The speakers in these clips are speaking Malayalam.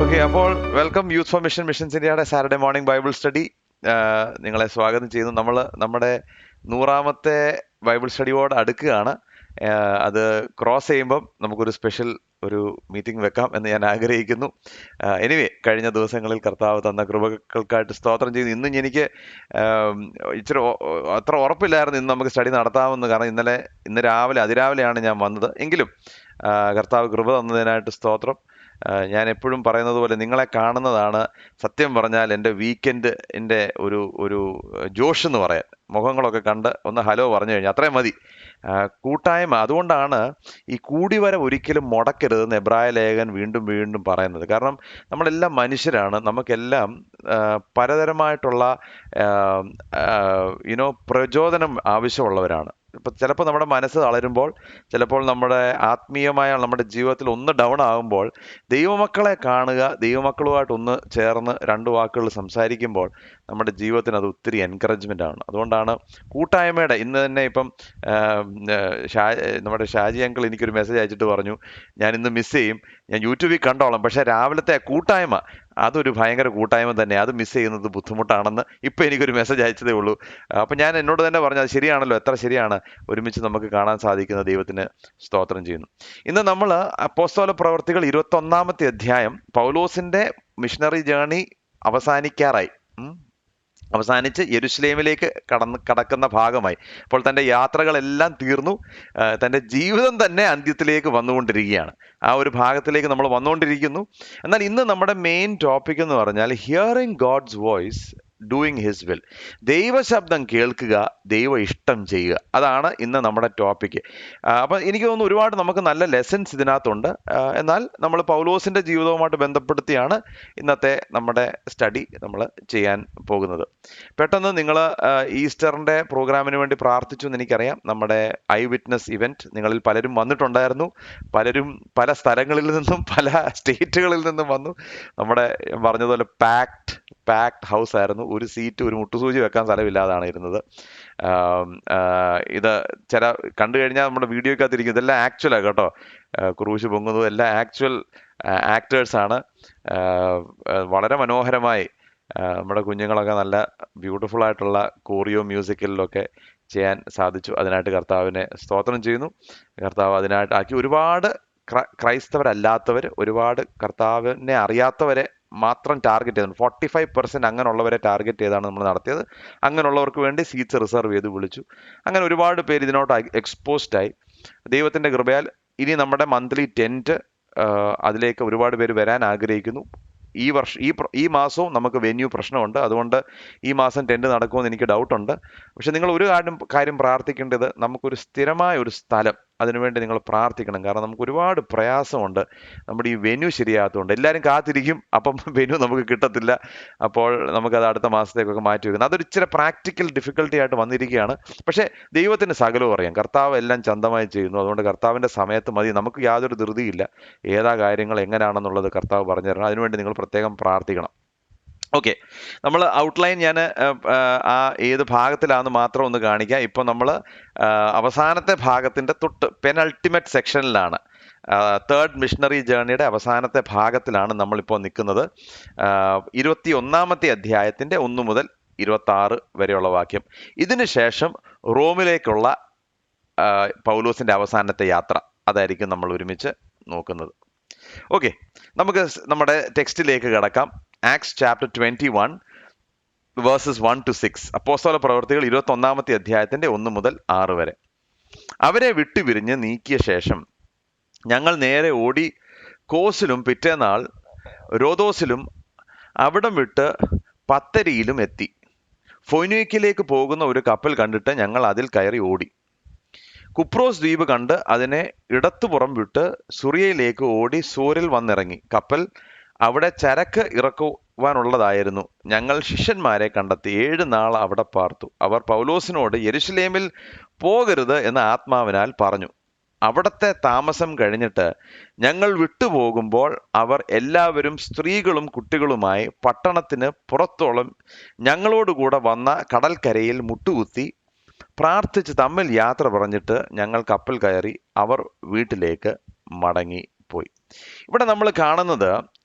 ഓക്കെ, അപ്പോൾ വെൽക്കം യൂത്ത് ഫോർ മിഷൻസ് ഇന്ത്യയുടെ സാറ്റർഡേ മോർണിംഗ് ബൈബിൾ സ്റ്റഡി. നിങ്ങളെ സ്വാഗതം ചെയ്യുന്നു. നമ്മൾ നമ്മുടെ 100ാമത്തെ ബൈബിൾ സ്റ്റഡിയോട് അടുക്കുകയാണ്. അത് ക്രോസ് ചെയ്യുമ്പം നമുക്കൊരു സ്പെഷ്യൽ ഒരു മീറ്റിംഗ് വെക്കാം എന്ന് ഞാൻ ആഗ്രഹിക്കുന്നു. എനിവേ, കഴിഞ്ഞ ദിവസങ്ങളിൽ കർത്താവ് തന്ന കൃപകൾക്കായിട്ട് സ്തോത്രം ചെയ്യുന്നു. ഇന്നും എനിക്ക് ഇച്ചിരി അത്ര ഉറപ്പില്ലായിരുന്നു ഇന്ന് നമുക്ക് സ്റ്റഡി നടത്താമെന്ന്. കാരണം ഇന്ന് അതിരാവിലെയാണ് ഞാൻ വന്നത്. എങ്കിലും കർത്താവ് കൃപ തന്നതിനായിട്ട് സ്തോത്രം. ഞാൻ എപ്പോഴും പറയുന്നത് പോലെ നിങ്ങളെ കാണുന്നതാണ് സത്യം പറഞ്ഞാൽ എൻ്റെ വീക്കെൻഡിൻ്റെ ഒരു ജോഷ് എന്ന് പറയാൻ. മുഖങ്ങളൊക്കെ കണ്ട് ഒന്ന് ഹലോ പറഞ്ഞു കഴിഞ്ഞാൽ അത്രയും മതി. കൂട്ടായ്മ, അതുകൊണ്ടാണ് ഈ കൂടിവരവ് ഒരിക്കലും മുടക്കരുതെന്ന് എബ്രായ ലേഖകൻ വീണ്ടും വീണ്ടും പറയുന്നത്. കാരണം നമ്മളെല്ലാം മനുഷ്യരാണ്, നമുക്കെല്ലാം പലതരമായിട്ടുള്ള പ്രചോദനം ആവശ്യമുള്ളവരാണ്. ഇപ്പം ചിലപ്പോൾ നമ്മുടെ മനസ്സ് തളരുമ്പോൾ, ചിലപ്പോൾ ആത്മീയമായ നമ്മുടെ ജീവിതത്തിൽ ഒന്ന് ഡൗൺ ആകുമ്പോൾ ദൈവമക്കളെ കാണുക, ദൈവമക്കളുമായിട്ടൊന്ന് ചേർന്ന് രണ്ട് വാക്കുകൾ സംസാരിക്കുമ്പോൾ നമ്മുടെ ജീവിതത്തിന് അത് ഒത്തിരി എൻകറേജ്മെൻ്റ് ആണ്. അതുകൊണ്ടാണ് കൂട്ടായ്മയുടെ ഇന്ന് തന്നെ ഇപ്പം നമ്മുടെ ഷാജി അങ്കിൾ എനിക്കൊരു മെസ്സേജ് അയച്ചിട്ട് പറഞ്ഞു, ഞാൻ ഇന്ന് മിസ് ചെയ്യും, ഞാൻ യൂട്യൂബിൽ കണ്ടോളാം, പക്ഷേ രാവിലത്തെ കൂട്ടായ്മ അതൊരു ഭയങ്കര കൂട്ടായ്മ തന്നെ, അത് മിസ് ചെയ്യുന്നത് ബുദ്ധിമുട്ടാണെന്ന് ഇപ്പം എനിക്കൊരു മെസ്സേജ് അയച്ചതേ ഉള്ളൂ. അപ്പം ഞാൻ എന്നോട് തന്നെ പറഞ്ഞു, അത് ശരിയാണല്ലോ, എത്ര ശരിയാണ്, ഒരുമിച്ച് നമുക്ക് കാണാൻ സാധിക്കുന്ന ദൈവത്തിന് സ്തോത്രം ചെയ്യുന്നു. ഇന്ന് നമ്മൾ അപ്പോസ്തല പ്രവർത്തികൾ 21ാമത്തെ അധ്യായം, പൗലോസിൻ്റെ മിഷണറി ജേർണി അവസാനിക്കാറായി, അവസാനിച്ച് യെരുശലേമിലേക്ക് കടക്കുന്ന ഭാഗമായി. അപ്പോൾ തൻ്റെ യാത്രകളെല്ലാം തീർന്നു, തൻ്റെ ജീവിതം തന്നെ അന്ത്യത്തിലേക്ക് വന്നുകൊണ്ടിരിക്കുകയാണ്. ആ ഒരു ഭാഗത്തിലേക്ക് നമ്മൾ വന്നുകൊണ്ടിരിക്കുന്നു. എന്നാൽ ഇന്ന് നമ്മുടെ മെയിൻ ടോപ്പിക് എന്ന് പറഞ്ഞാൽ hearing God's voice, doing his will. ദൈവശബ്ദം കേൾക്കുക, ദൈവ ഇഷ്ടം ചെയ്യുക, അതാണ് ഇന്ന് നമ്മുടെ ടോപ്പിക്ക്. അപ്പം എനിക്ക് തോന്നുന്നു ഒരുപാട് നമുക്ക് നല്ല ലെസൺസ് ഇതിനകത്തുണ്ട്. എന്നാൽ നമ്മൾ പൗലോസിൻ്റെ ജീവിതവുമായിട്ട് ബന്ധപ്പെടുത്തിയാണ് ഇന്നത്തെ നമ്മുടെ സ്റ്റഡി നമ്മൾ ചെയ്യാൻ പോകുന്നത്. പെട്ടെന്ന് നിങ്ങൾ ഈസ്റ്ററിൻ്റെ പ്രോഗ്രാമിന് വേണ്ടി പ്രാർത്ഥിച്ചു എന്ന് എനിക്കറിയാം. നമ്മുടെ ഐ വിറ്റ്നസ് ഇവൻറ്റ് നിങ്ങളിൽ പലരും വന്നിട്ടുണ്ടായിരുന്നു. പലരും പല സ്ഥലങ്ങളിൽ നിന്നും പല സ്റ്റേറ്റുകളിൽ നിന്നും വന്നു. നമ്മുടെ പറഞ്ഞതുപോലെ പാക്ഡ് ഹൗസ് ആയിരുന്നു. ഒരു സീറ്റ്, ഒരു മുട്ടുസൂചി വെക്കാൻ സ്ഥലമില്ലാതാണ് ഇരുന്നത്. ഇത് ചില കണ്ടു കഴിഞ്ഞാൽ നമ്മുടെ വീഡിയോക്കകത്തിരിക്കും, ഇതെല്ലാം ആക്ച്വലാണ് കേട്ടോ. ക്രൂശ് പൊങ്ങുന്നതും എല്ലാം ആക്ച്വൽ ആക്ടേഴ്സാണ്. വളരെ മനോഹരമായി നമ്മുടെ കുഞ്ഞുങ്ങളൊക്കെ നല്ല ബ്യൂട്ടിഫുൾ ആയിട്ടുള്ള കോറിയോ മ്യൂസിക്കലിലൊക്കെ ചെയ്യാൻ സാധിച്ചു. അതിനായിട്ട് കർത്താവിനെ സ്തോത്രം ചെയ്യുന്നു. കർത്താവ് അതിനായിട്ട് ആക്കി. ഒരുപാട് ക്രൈസ്തവരല്ലാത്തവർ, ഒരുപാട് കർത്താവിനെ അറിയാത്തവരെ മാത്രം ടാർഗറ്റ് ചെയ്തു. 45% അങ്ങനെയുള്ളവരെ ടാർഗറ്റ് ചെയ്താണ് നമ്മൾ നടത്തിയത്. അങ്ങനെയുള്ളവർക്ക് വേണ്ടി സീറ്റ്സ് റിസർവ് ചെയ്ത് വിളിച്ചു. അങ്ങനെ ഒരുപാട് പേര് ഇതിനോട്ട് എക്സ്പോസ്ഡായി. ദൈവത്തിൻ്റെ കൃപയാൽ ഇനി നമ്മുടെ മന്ത്ലി ടെൻറ്റ്, അതിലേക്ക് ഒരുപാട് പേര് വരാൻ ആഗ്രഹിക്കുന്നു. ഈ മാസവും നമുക്ക് വെന്യൂ പ്രശ്നമുണ്ട്. അതുകൊണ്ട് ഈ മാസം ടെൻറ്റ് നടക്കുമെന്ന് എനിക്ക് ഡൗട്ടുണ്ട്. പക്ഷെ നിങ്ങൾ ഒരു കാര്യം പ്രാർത്ഥിക്കേണ്ടത്, നമുക്കൊരു സ്ഥിരമായ ഒരു സ്ഥലം, അതിനുവേണ്ടി നിങ്ങൾ പ്രാർത്ഥിക്കണം. കാരണം നമുക്ക് ഒരുപാട് പ്രയാസമുണ്ട്, നമ്മുടെ ഈ വെന്യൂ ശരിയാകത്തുകൊണ്ട്. എല്ലാവരും കാത്തിരിക്കും, അപ്പം വെന്യൂ നമുക്ക് കിട്ടത്തില്ല. അപ്പോൾ നമുക്കത് അടുത്ത മാസത്തേക്കൊക്കെ മാറ്റി വെക്കുന്നത്, അതൊരു ഇച്ചിരി പ്രാക്ടിക്കൽ ഡിഫിക്കൽട്ടി ആയിട്ട് വന്നിരിക്കുകയാണ്. പക്ഷേ ദൈവത്തിന് സകലവും അറിയാം, കർത്താവ് എല്ലാം ചന്തമായി ചെയ്യുന്നു. അതുകൊണ്ട് കർത്താവിൻ്റെ സമയത്ത് മതി, നമുക്ക് യാതൊരു ധൃതിയില്ല. ഏതാ കാര്യങ്ങൾ എങ്ങനെയാണെന്നുള്ളത് കർത്താവ് പറഞ്ഞു തരണം. അതിനുവേണ്ടി നിങ്ങൾ പ്രത്യേകം പ്രാർത്ഥിക്കണം. ഓക്കെ, നമ്മൾ ഔട്ട്ലൈൻ ഞാൻ ഏത് ഭാഗത്തിലാണെന്ന് മാത്രം ഒന്ന് കാണിക്കാം. ഇപ്പോൾ നമ്മൾ അവസാനത്തെ ഭാഗത്തിൻ്റെ തൊട്ട് പെനൾട്ടിമേറ്റ് സെക്ഷനിലാണ്. തേർഡ് മിഷണറി ജേർണിയുടെ അവസാനത്തെ ഭാഗത്തിലാണ് നമ്മളിപ്പോൾ നിൽക്കുന്നത്. 21ാമത്തെ അധ്യായത്തിൻ്റെ 1 മുതൽ 26 വരെയുള്ള വാക്യം. ഇതിന് ശേഷം റോമിലേക്കുള്ള പൗലോസിൻ്റെ അവസാനത്തെ യാത്ര, അതായിരിക്കും നമ്മൾ ഒരുമിച്ച് നോക്കുന്നത്. ഓക്കെ, നമുക്ക് നമ്മുടെ ടെക്സ്റ്റിലേക്ക് കടക്കാം. Acts chapter 21 versus 1 to 6. അപ്പോസ്തല പ്രവൃത്തികൾ 21ാമത്തെ അധ്യായത്തിൻ്റെ 1 മുതൽ 6 വരെ. അവരെ വിട്ടുപിരിഞ്ഞ് നീക്കിയ ശേഷം ഞങ്ങൾ നേരെ ഓടി കോസിലും പിറ്റേന്നാൾ രോദോസിലും അവിടം വിട്ട് പത്തരിയിലും എത്തി. ഫൊയ്നീക്കിലേക്ക് പോകുന്ന ഒരു കപ്പൽ കണ്ടിട്ട് ഞങ്ങൾ അതിൽ കയറി ഓടി. കുപ്രോസ് ദ്വീപ് കണ്ട് അതിനെ ഇടത്തുപുറം വിട്ട് സുറിയയിലേക്ക് ഓടി സോരിൽ വന്നിറങ്ങി. കപ്പൽ അവിടെ ചരക്ക് ഇറക്കുവാനുള്ളതായിരുന്നു. ഞങ്ങൾ ശിഷ്യന്മാരെ കണ്ടെത്തി 7 നാൾ അവിടെ പാർത്തു. അവർ പൗലോസിനോട് യെരുശലേമിൽ പോകരുത് എന്ന് ആത്മാവിനാൽ പറഞ്ഞു. അവിടത്തെ താമസം കഴിഞ്ഞിട്ട് ഞങ്ങൾ വിട്ടുപോകുമ്പോൾ അവർ എല്ലാവരും സ്ത്രീകളും കുട്ടികളുമായി പട്ടണത്തിന് പുറത്തോളം ഞങ്ങളോടുകൂടെ വന്ന കടൽക്കരയിൽ മുട്ടുകുത്തി പ്രാർത്ഥിച്ച് തമ്മിൽ യാത്ര പറഞ്ഞിട്ട് ഞങ്ങൾ കപ്പൽ കയറി അവർ വീട്ടിലേക്ക് മടങ്ങിപ്പോയി. ഇവിടെ നമ്മൾ കാണുന്നത്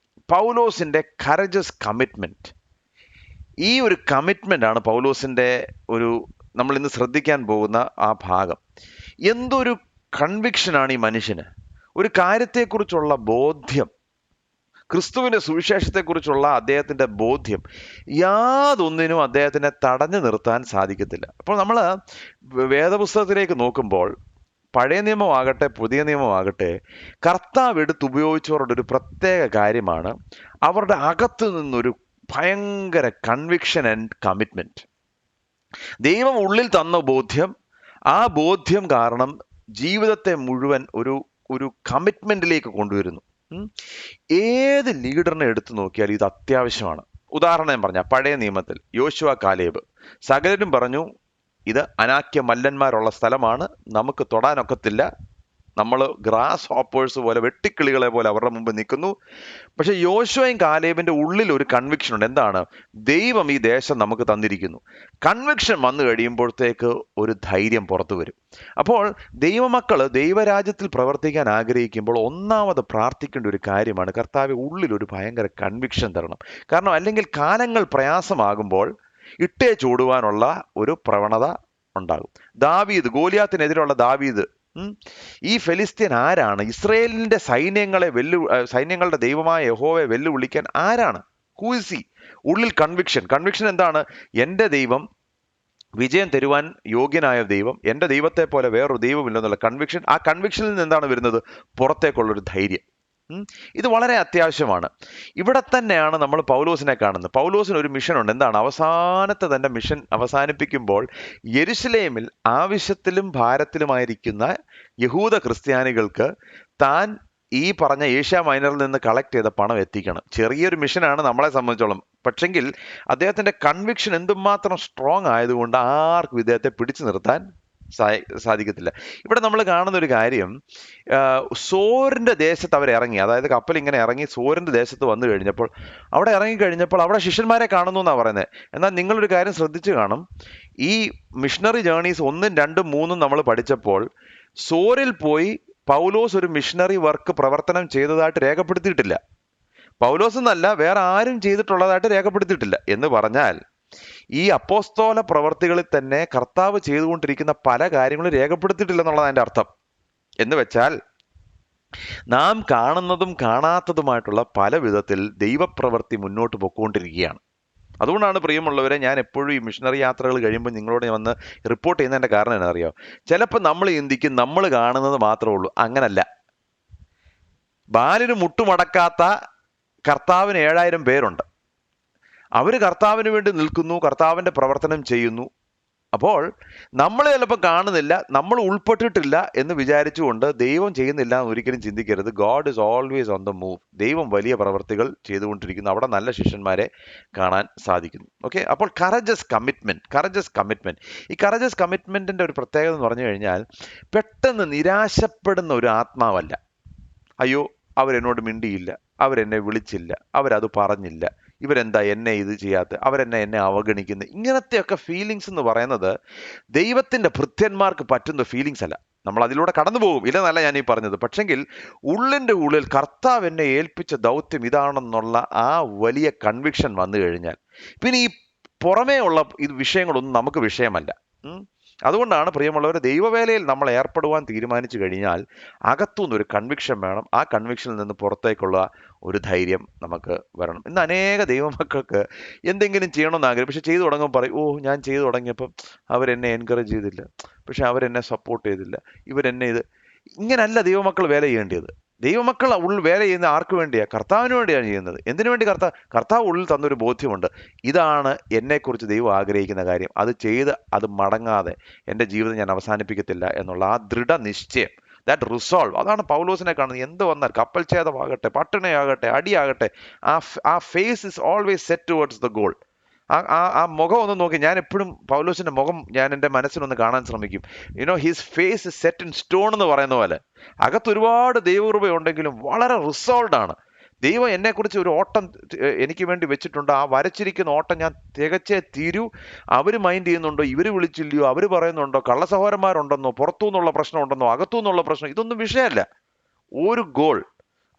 പൗലോസിൻ്റെ കറജസ് കമ്മിറ്റ്മെൻറ്റ്. ഈ ഒരു കമ്മിറ്റ്മെൻ്റ് ആണ് പൗലോസിൻ്റെ നമ്മൾ ഇന്ന് ശ്രദ്ധിക്കാൻ പോകുന്ന ആ ഭാഗം. എന്തൊരു കൺവിക്ഷനാണ് ഈ മനുഷ്യന്! ഒരു കാര്യത്തെക്കുറിച്ചുള്ള ബോധ്യം, ക്രിസ്തുവിൻ്റെ സുവിശേഷത്തെക്കുറിച്ചുള്ള അദ്ദേഹത്തിൻ്റെ ബോധ്യം, യാതൊന്നിനും അദ്ദേഹത്തിനെ തടഞ്ഞു നിർത്താൻ സാധിക്കത്തില്ല. അപ്പോൾ നമ്മൾ വേദപുസ്തകത്തിലേക്ക് നോക്കുമ്പോൾ പഴയ നിയമമാകട്ടെ പുതിയ നിയമമാകട്ടെ, കർത്താവ് എടുത്തുപയോഗിച്ചവരുടെ ഒരു പ്രത്യേക കാര്യമാണ് അവരുടെ അകത്തു നിന്നൊരു ഭയങ്കര കൺവിക്ഷൻ ആൻഡ് കമ്മിറ്റ്മെൻറ്റ്. ദൈവം ഉള്ളിൽ തന്ന ബോധ്യം, ആ ബോധ്യം കാരണം ജീവിതത്തെ മുഴുവൻ ഒരു കമ്മിറ്റ്മെൻറ്റിലേക്ക് കൊണ്ടുവരുന്നു. ഏത് ലീഡറിനെ എടുത്തു നോക്കിയാൽ ഇത് അത്യാവശ്യമാണ്. ഉദാഹരണം ഞാൻ പറഞ്ഞ പഴയ നിയമത്തിൽ യോശുവ കാലേബ്, സകലരും പറഞ്ഞു ഇത് അനാക്യ മല്ലന്മാരുള്ള സ്ഥലമാണ്, നമുക്ക് തൊടാനൊക്കത്തില്ല, നമ്മൾ ഗ്രാസ് ഹോപ്പേഴ്സ് പോലെ, വെട്ടിക്കിളികളെ പോലെ അവരുടെ മുമ്പ് നിൽക്കുന്നു. പക്ഷെ യോശുവയും കാലേബിൻ്റെ ഉള്ളിൽ ഒരു കൺവിക്ഷൻ ഉണ്ട്. എന്താണ്? ദൈവം ഈ ദേശം നമുക്ക് തന്നിരിക്കുന്നു. കൺവിക്ഷൻ വന്നു കഴിയുമ്പോഴത്തേക്ക് ഒരു ധൈര്യം പുറത്തു വരും. അപ്പോൾ ദൈവമക്കൾ ദൈവരാജ്യത്തിൽ പ്രവർത്തിക്കാൻ ആഗ്രഹിക്കുമ്പോൾ ഒന്നാമത് പ്രാർത്ഥിക്കേണ്ട ഒരു കാര്യമാണ്, കർത്താവെ ഉള്ളിൽ ഒരു ഭയങ്കര കൺവിക്ഷൻ തരണം. കാരണം അല്ലെങ്കിൽ കാലങ്ങൾ പ്രയാസമാകുമ്പോൾ ഇട്ടേ ചൂടുവാനുള്ള ഒരു പ്രവണത ഉണ്ടാകും. ദാവീദ്, ഗോലിയാത്തിനെതിരെയുള്ള ദാവീദ്, ഈ ഫെലിസ്ത്യൻ ആരാണ്? ഇസ്രയേലിന്റെ സൈന്യങ്ങളുടെ ദൈവമായ യഹോവയെ വെല്ലുവിളിക്കാൻ ആരാണ്? Who is he? ഉള്ളിൽ കൺവിക്ഷൻ എന്താണ്? എൻ്റെ ദൈവം വിജയം തരുവാൻ യോഗ്യനായ ദൈവം, എൻ്റെ ദൈവത്തെ പോലെ വേറൊരു ദൈവമില്ലെന്നുള്ള കൺവിക്ഷൻ. ആ കൺവിക്ഷനിൽ നിന്ന് എന്താണ് വരുന്നത്? പുറത്തേക്കുള്ളൊരു ധൈര്യം. ഇത് വളരെ അത്യാവശ്യമാണ്. ഇവിടെ തന്നെയാണ് നമ്മൾ പൗലോസിനെ കാണുന്നത്. പൗലോസിന് ഒരു മിഷൻ ഉണ്ട്. എന്താണ്? അവസാനത്തെ തൻ്റെ മിഷൻ അവസാനിപ്പിക്കുമ്പോൾ യെരുശലേമിൽ ആവശ്യത്തിലും ഭാരത്തിലുമായിരിക്കുന്ന യഹൂദ ക്രിസ്ത്യാനികൾക്ക് താൻ ഈ പറഞ്ഞ ഏഷ്യ മൈനറിൽ നിന്ന് കളക്ട് ചെയ്ത പണം എത്തിക്കണം. ചെറിയൊരു മിഷനാണ് നമ്മളെ സംബന്ധിച്ചോളം. പക്ഷെങ്കിൽ അദ്ദേഹത്തിൻ്റെ കൺവിക്ഷൻ എന്തുമാത്രം സ്ട്രോങ് ആയതുകൊണ്ട് ആർക്കും ഇദ്ദേഹത്തെ പിടിച്ചു നിർത്താൻ സാധിക്കത്തില്ല. ഇവിടെ നമ്മൾ കാണുന്ന ഒരു കാര്യം, സോറിന്റെ ദേശത്ത് അവർ ഇറങ്ങി, അതായത് കപ്പൽ ഇങ്ങനെ ഇറങ്ങി സോറിന്റെ ദേശത്ത് വന്നു കഴിഞ്ഞപ്പോൾ, അവിടെ ഇറങ്ങിക്കഴിഞ്ഞപ്പോൾ അവിടെ ശിഷ്യന്മാരെ കാണുന്നു എന്നാണ് പറയുന്നത്. എന്നാൽ നിങ്ങളൊരു കാര്യം ശ്രദ്ധിച്ചു കാണും, ഈ മിഷണറി ജേർണീസ് 1, 2, 3 നമ്മൾ പഠിച്ചപ്പോൾ സോറിൽ പോയി പൗലോസ് ഒരു മിഷണറി വർക്ക് പ്രവർത്തനം ചെയ്തതായിട്ട് രേഖപ്പെടുത്തിയിട്ടില്ല. പൗലോസ് എന്നല്ല, വേറെ ആരും ചെയ്തിട്ടുള്ളതായിട്ട് രേഖപ്പെടുത്തിയിട്ടില്ല. എന്ന് പറഞ്ഞാൽ ഈ അപ്പോസ്തോല പ്രവർത്തികളിൽ തന്നെ കർത്താവ് ചെയ്തുകൊണ്ടിരിക്കുന്ന പല കാര്യങ്ങളും രേഖപ്പെടുത്തിയിട്ടില്ലെന്നുള്ളതാണ് അതിൻ്റെ അർത്ഥം. എന്ന് വെച്ചാൽ നാം കാണുന്നതും കാണാത്തതുമായിട്ടുള്ള പല വിധത്തിൽ ദൈവപ്രവൃത്തി മുന്നോട്ട് പൊയ്ക്കൊണ്ടിരിക്കുകയാണ്. അതുകൊണ്ടാണ് പ്രിയമുള്ളവരെ, ഞാൻ എപ്പോഴും ഈ മിഷണറി യാത്രകൾ കഴിയുമ്പോൾ നിങ്ങളോട് ഞാൻ വന്ന് റിപ്പോർട്ട് ചെയ്യുന്നതിൻ്റെ കാരണം എന്നാ അറിയാമോ? ചിലപ്പോൾ നമ്മൾ ചിന്തിക്കും നമ്മൾ കാണുന്നത് മാത്രമേ ഉള്ളൂ. അങ്ങനല്ല. ബാലിന് മുട്ടുമടക്കാത്ത കർത്താവിന് 7000 പേരുണ്ട്. അവർ കർത്താവിന് വേണ്ടി നിൽക്കുന്നു, കർത്താവിൻ്റെ പ്രവർത്തനം ചെയ്യുന്നു. അപ്പോൾ നമ്മൾ ചിലപ്പോൾ കാണുന്നില്ല, നമ്മൾ ഉൾപ്പെട്ടിട്ടില്ല എന്ന് വിചാരിച്ചുകൊണ്ട് ദൈവം ചെയ്യുന്നില്ല എന്ന് ഒരിക്കലും ചിന്തിക്കരുത്. God is always on the move. ദൈവം വലിയ പ്രവർത്തികൾ ചെയ്തുകൊണ്ടിരിക്കുന്നു. അവിടെ നല്ല ശിഷ്യന്മാരെ കാണാൻ സാധിക്കുന്നു. ഓക്കെ, അപ്പോൾ കറജസ് കമ്മിറ്റ്മെൻറ്റ്. ഈ കറജസ് കമ്മിറ്റ്മെൻറ്റിൻ്റെ ഒരു പ്രത്യേകത എന്ന് പറഞ്ഞു കഴിഞ്ഞാൽ, പെട്ടെന്ന് നിരാശപ്പെടുന്ന ഒരു ആത്മാവല്ല. അയ്യോ, അവരെന്നോട് മിണ്ടിയില്ല, അവരെന്നെ വിളിച്ചില്ല, അവരത് പറഞ്ഞില്ല, ഇവരെന്താ എന്നെ ഇത് ചെയ്യാത്ത, എന്നെ അവഗണിക്കുന്നു. ഇങ്ങനത്തെയൊക്കെ ഫീലിങ്സ് എന്ന് പറയുന്നത് ദൈവത്തിൻ്റെ ഭൃത്യന്മാർക്ക് പറ്റുന്ന ഫീലിങ്സ് അല്ല. നമ്മൾ അതിലൂടെ കടന്നു പോകും, ഇല്ലെന്നല്ല ഞാൻ ഈ പറഞ്ഞത്. പക്ഷെങ്കിൽ ഉള്ളിൻ്റെ ഉള്ളിൽ കർത്താവ് എന്നെ ഏൽപ്പിച്ച ദൗത്യം ഇതാണെന്നുള്ള ആ വലിയ കൺവിക്ഷൻ വന്നു കഴിഞ്ഞാൽ പിന്നെ ഈ പുറമേ ഉള്ള ഇത് വിഷയങ്ങളൊന്നും നമുക്ക് വിഷയമല്ല. അതുകൊണ്ടാണ് പ്രിയമുള്ളവർ, ദൈവവേലയിൽ നമ്മൾ ഏർപ്പെടുവാൻ തീരുമാനിച്ചു കഴിഞ്ഞാൽ അകത്തുനിന്നൊരു കൺവിക്ഷൻ വേണം. ആ കൺവിക്ഷനിൽ നിന്ന് പുറത്തേക്കുള്ള ഒരു ധൈര്യം നമുക്ക് വരണം. ഇന്ന് അനേക ദൈവമക്കൾക്ക് എന്തെങ്കിലും ചെയ്യണമെന്ന് ആഗ്രഹം, പക്ഷെ ചെയ്തു തുടങ്ങുമ്പോൾ പറയും, ഓ ഞാൻ ചെയ്തു തുടങ്ങിയപ്പം അവരെന്നെ എൻകറേജ് ചെയ്തില്ല, പക്ഷെ അവരെന്നെ സപ്പോർട്ട് ചെയ്തില്ല, ഇങ്ങനല്ല ദൈവമക്കൾ വേല ചെയ്യേണ്ടത്. ദൈവമക്കൾ ഉള്ളിൽ വേല ചെയ്യുന്ന ആർക്ക് വേണ്ടിയാണ്? കർത്താവിന് വേണ്ടിയാണ് ചെയ്യുന്നത്. എന്തിനു വേണ്ടി? കർത്താവ് ഉള്ളിൽ തന്നൊരു ബോധ്യമുണ്ട്, ഇതാണ് എന്നെക്കുറിച്ച് ദൈവം ആഗ്രഹിക്കുന്ന കാര്യം, അത് ചെയ്ത് അത് മടങ്ങാതെ എൻ്റെ ജീവിതം ഞാൻ അവസാനിപ്പിക്കത്തില്ല എന്നുള്ള ആ ദൃഢനിശ്ചയം, ദാറ്റ് റിസോൾവ്, അതാണ് പൗലോസിനെ കാണുന്നത്. എന്ത് വന്നാൽ, കപ്പൽ ഛേദമാകട്ടെ, പട്ടിണിയാകട്ടെ, അടിയാകട്ടെ, ആ face is always set towards the goal. ആ മുഖം ഒന്ന് നോക്കി, ഞാൻ എപ്പോഴും പൗലോസിന്റെ മുഖം ഞാൻ എൻ്റെ മനസ്സിലൊന്ന് കാണാൻ ശ്രമിക്കും. His face is set in stone എന്ന് പറയുന്ന പോലെ. അകത്ത് ഒരുപാട് ദൈവകൃപയുണ്ടെങ്കിലും വളരെ റിസോൾവ് ആണ്. ദൈവം എന്നെക്കുറിച്ച് ഒരു ഓട്ടം എനിക്ക് വേണ്ടി വെച്ചിട്ടുണ്ട്. ആ വരച്ചിരിക്കുന്ന ഓട്ടം ഞാൻ തികച്ചേ തീരൂ. അവർ മൈൻഡ് ചെയ്യുന്നുണ്ടോ, ഇവർ വിളിച്ചില്ലയോ, അവർ പറയുന്നുണ്ടോ, കള്ളസഹോദരന്മാരുണ്ടെന്നോ, പുറത്തു നിന്നുള്ള പ്രശ്നം ഉണ്ടെന്നോ, അകത്തു നിന്നുള്ള പ്രശ്നം, ഇതൊന്നും വിഷയമല്ല. ഒരു ഗോൾ,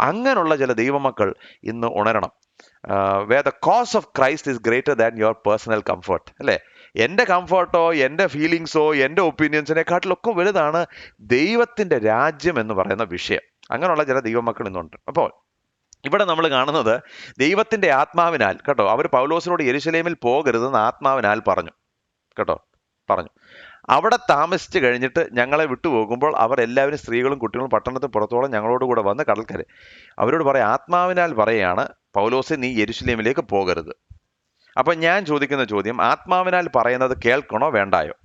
അങ്ങനെയുള്ള ചില ദൈവമക്കൾ ഇന്ന് ഉണരണം. Where the cause of Christ is greater than your personal comfort, അല്ലേ? എൻ്റെ കംഫർട്ടോ എൻ്റെ ഫീലിങ്സോ എൻ്റെ ഒപ്പീനിയൻസിനെക്കാട്ടിലൊക്കെ വലുതാണ് ദൈവത്തിൻ്റെ രാജ്യം എന്ന് പറയുന്ന വിഷയം. അങ്ങനെയുള്ള ചില ദൈവമക്കൾ ഇന്നുണ്ട്. അപ്പോൾ ഇവിടെ നമ്മൾ കാണുന്നത് ദൈവത്തിന്റെ ആത്മാവിനാൽ, കേട്ടോ, അവർ പൗലോസിനോട് യെരുശലേമിൽ പോകരുതെന്ന് ആത്മാവിനാൽ പറഞ്ഞു, കേട്ടോ, പറഞ്ഞു. അവിടെ താമസിച്ച് കഴിഞ്ഞിട്ട് ഞങ്ങളെ വിട്ടുപോകുമ്പോൾ അവർ എല്ലാവരും, സ്ത്രീകളും കുട്ടികളും, പട്ടണത്തിന് പുറത്തോളം ഞങ്ങളോട് കൂടെ വന്ന് കടൽക്കര. അവരോട് പറയാം, ആത്മാവിനാൽ പറയാണ്, പൗലോസെ നീ യെരുശലേമിലേക്ക് പോകരുത്. അപ്പൊ ഞാൻ ചോദിക്കുന്ന ചോദ്യം, ആത്മാവിനാൽ പറയുന്നത് കേൾക്കണോ വേണ്ടായോ?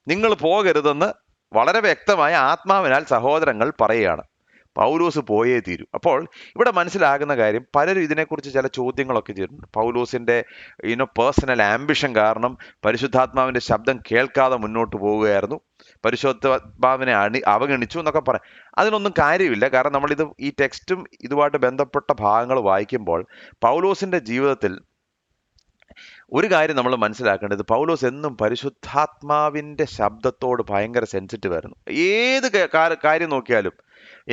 നിങ്ങൾ പോകരുതെന്ന് വളരെ വ്യക്തമായ ആത്മാവിനാൽ സഹോദരങ്ങൾ പറയുകയാണ്. പൗലോസ് പോയേ തീരൂ. അപ്പോൾ ഇവിടെ മനസ്സിലാകുന്ന കാര്യം, പലരും ഇതിനെക്കുറിച്ച് ചില ചോദ്യങ്ങളൊക്കെ ചെയ്തിട്ടുണ്ട്. പൗലോസിന്റെ പേഴ്സണൽ ആംബിഷൻ കാരണം പരിശുദ്ധാത്മാവിന്റെ ശബ്ദം കേൾക്കാതെ മുന്നോട്ട് പോവുകയായിരുന്നു, പരിശുദ്ധാത്മാവിനെ അവഗണിച്ചു എന്നൊക്കെ പറയാം. അതിനൊന്നും കാര്യമില്ല. കാരണം നമ്മളിത് ഈ ടെക്സ്റ്റും ഇതുമായിട്ട് ബന്ധപ്പെട്ട ഭാഗങ്ങൾ വായിക്കുമ്പോൾ പൗലോസിന്റെ ജീവിതത്തിൽ ഒരു കാര്യം നമ്മൾ മനസ്സിലാക്കേണ്ടത്, പൗലോസ് എന്നും പരിശുദ്ധാത്മാവിന്റെ ശബ്ദത്തോട് ഭയങ്കര സെൻസിറ്റീവ് ആയിരുന്നു. ഏത് കാര്യം നോക്കിയാലും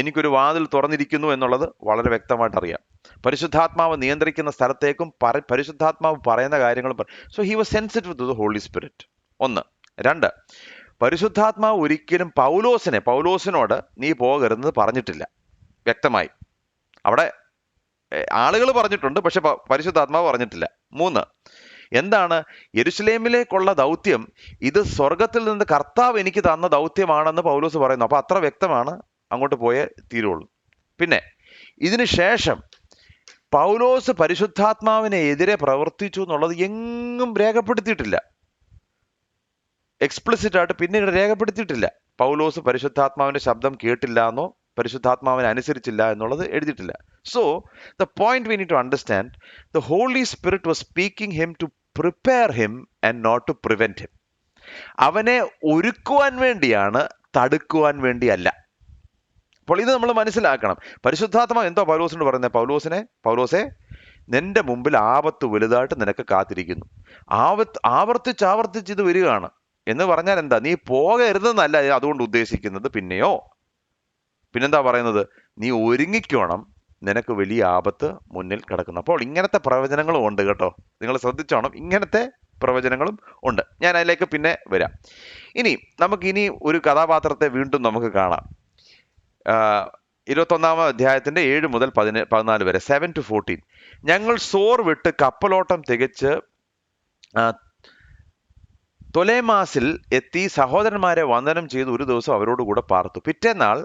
എനിക്കൊരു വാതിൽ തുറന്നിരിക്കുന്നു എന്നുള്ളത് വളരെ വ്യക്തമായിട്ട് അറിയാം. പരിശുദ്ധാത്മാവ് നിയന്ത്രിക്കുന്ന സ്ഥലത്തേക്കും പരിശുദ്ധാത്മാവ് പറയുന്ന കാര്യങ്ങളും so he was sensitive to the Holy Spirit. ഒന്ന്. രണ്ട്, പരിശുദ്ധാത്മാവ് ഒരിക്കലും പൗലോസിനോട് നീ പോകരുതെന്ന് പറഞ്ഞിട്ടില്ല വ്യക്തമായി. അവിടെ ആളുകൾ പറഞ്ഞിട്ടുണ്ട്, പക്ഷെ പരിശുദ്ധാത്മാവ് പറഞ്ഞിട്ടില്ല. മൂന്ന്, എന്താണ് യെരുശലേമിലേക്കുള്ള ദൗത്യം? ഇത് സ്വർഗത്തിൽ നിന്ന് കർത്താവ് എനിക്ക് തന്ന ദൗത്യമാണെന്ന് പൗലോസ് പറയുന്നു. അപ്പൊ അത്ര വ്യക്തമാണ്, അങ്ങോട്ട് പോയേ തീരുള്ളൂ. പിന്നെ ഇതിനു ശേഷം പൗലോസ് പരിശുദ്ധാത്മാവിനെ എതിരെ പ്രവർത്തിച്ചു എന്നുള്ളത് എങ്ങും രേഖപ്പെടുത്തിയിട്ടില്ല. എക്സ്പ്ലിസിറ്റ് ആയിട്ട് പിന്നീട് രേഖപ്പെടുത്തിയിട്ടില്ല. പൗലോസ് പരിശുദ്ധാത്മാവിന്റെ ശബ്ദം കേട്ടില്ല എന്നോ പരിശുദ്ധാത്മാവിനെ അനുസരിച്ചില്ല എന്നുള്ളത് എഴുതിയിട്ടില്ല. So the point we need to understand, the Holy Spirit was speaking him to prepare him and not to prevent him. അവനെ ഒരുക്കുവാൻ വേണ്ടിയാണ്, തടുക്കുവാൻ വേണ്ടിയല്ല. അപ്പോൾ ഇത് നമ്മൾ മനസ്സിലാക്കണം. പരിശുദ്ധാത്മാവ് എന്തോ പൗലോസിനോട് പറയുന്നത്, പൗലോസെ നിന്റെ മുമ്പിൽ ആപത്ത് വലുതായിട്ട് നിനക്ക് കാത്തിരിക്കുന്നു. ആവർത്തിച്ച് ഇത് വരികയാണ് എന്ന് പറഞ്ഞാൽ എന്താ? നീ പോകരുതെന്നല്ല അതുകൊണ്ട് ഉദ്ദേശിക്കുന്നത്. പിന്നെന്താ പറയുന്നത്? നീ ഒരുങ്ങിക്കോണം, നിനക്ക് വലിയ ആപത്ത് മുന്നിൽ കിടക്കുന്നു. അപ്പോൾ ഇങ്ങനത്തെ പ്രവചനങ്ങളും ഉണ്ട് കേട്ടോ, നിങ്ങൾ ശ്രദ്ധിച്ചോണം. ഇങ്ങനത്തെ പ്രവചനങ്ങളും ഉണ്ട്. ഞാൻ അതിലേക്ക് പിന്നെ വരാം. നമുക്കിനി ഒരു കഥാപാത്രത്തെ വീണ്ടും നമുക്ക് കാണാം. 21-ാം അധ്യായത്തിന്റെ 7 മുതൽ 14 വരെ, 7 to 14. ഞങ്ങൾ സോർ വിട്ട് കപ്പലോട്ടം തികച്ച് തൊലേമാസിൽ എത്തി സഹോദരന്മാരെ വന്ദനം ചെയ്ത് ഒരു ദിവസം അവരോട് കൂടെ പാർത്തു. പിറ്റേന്നാൾ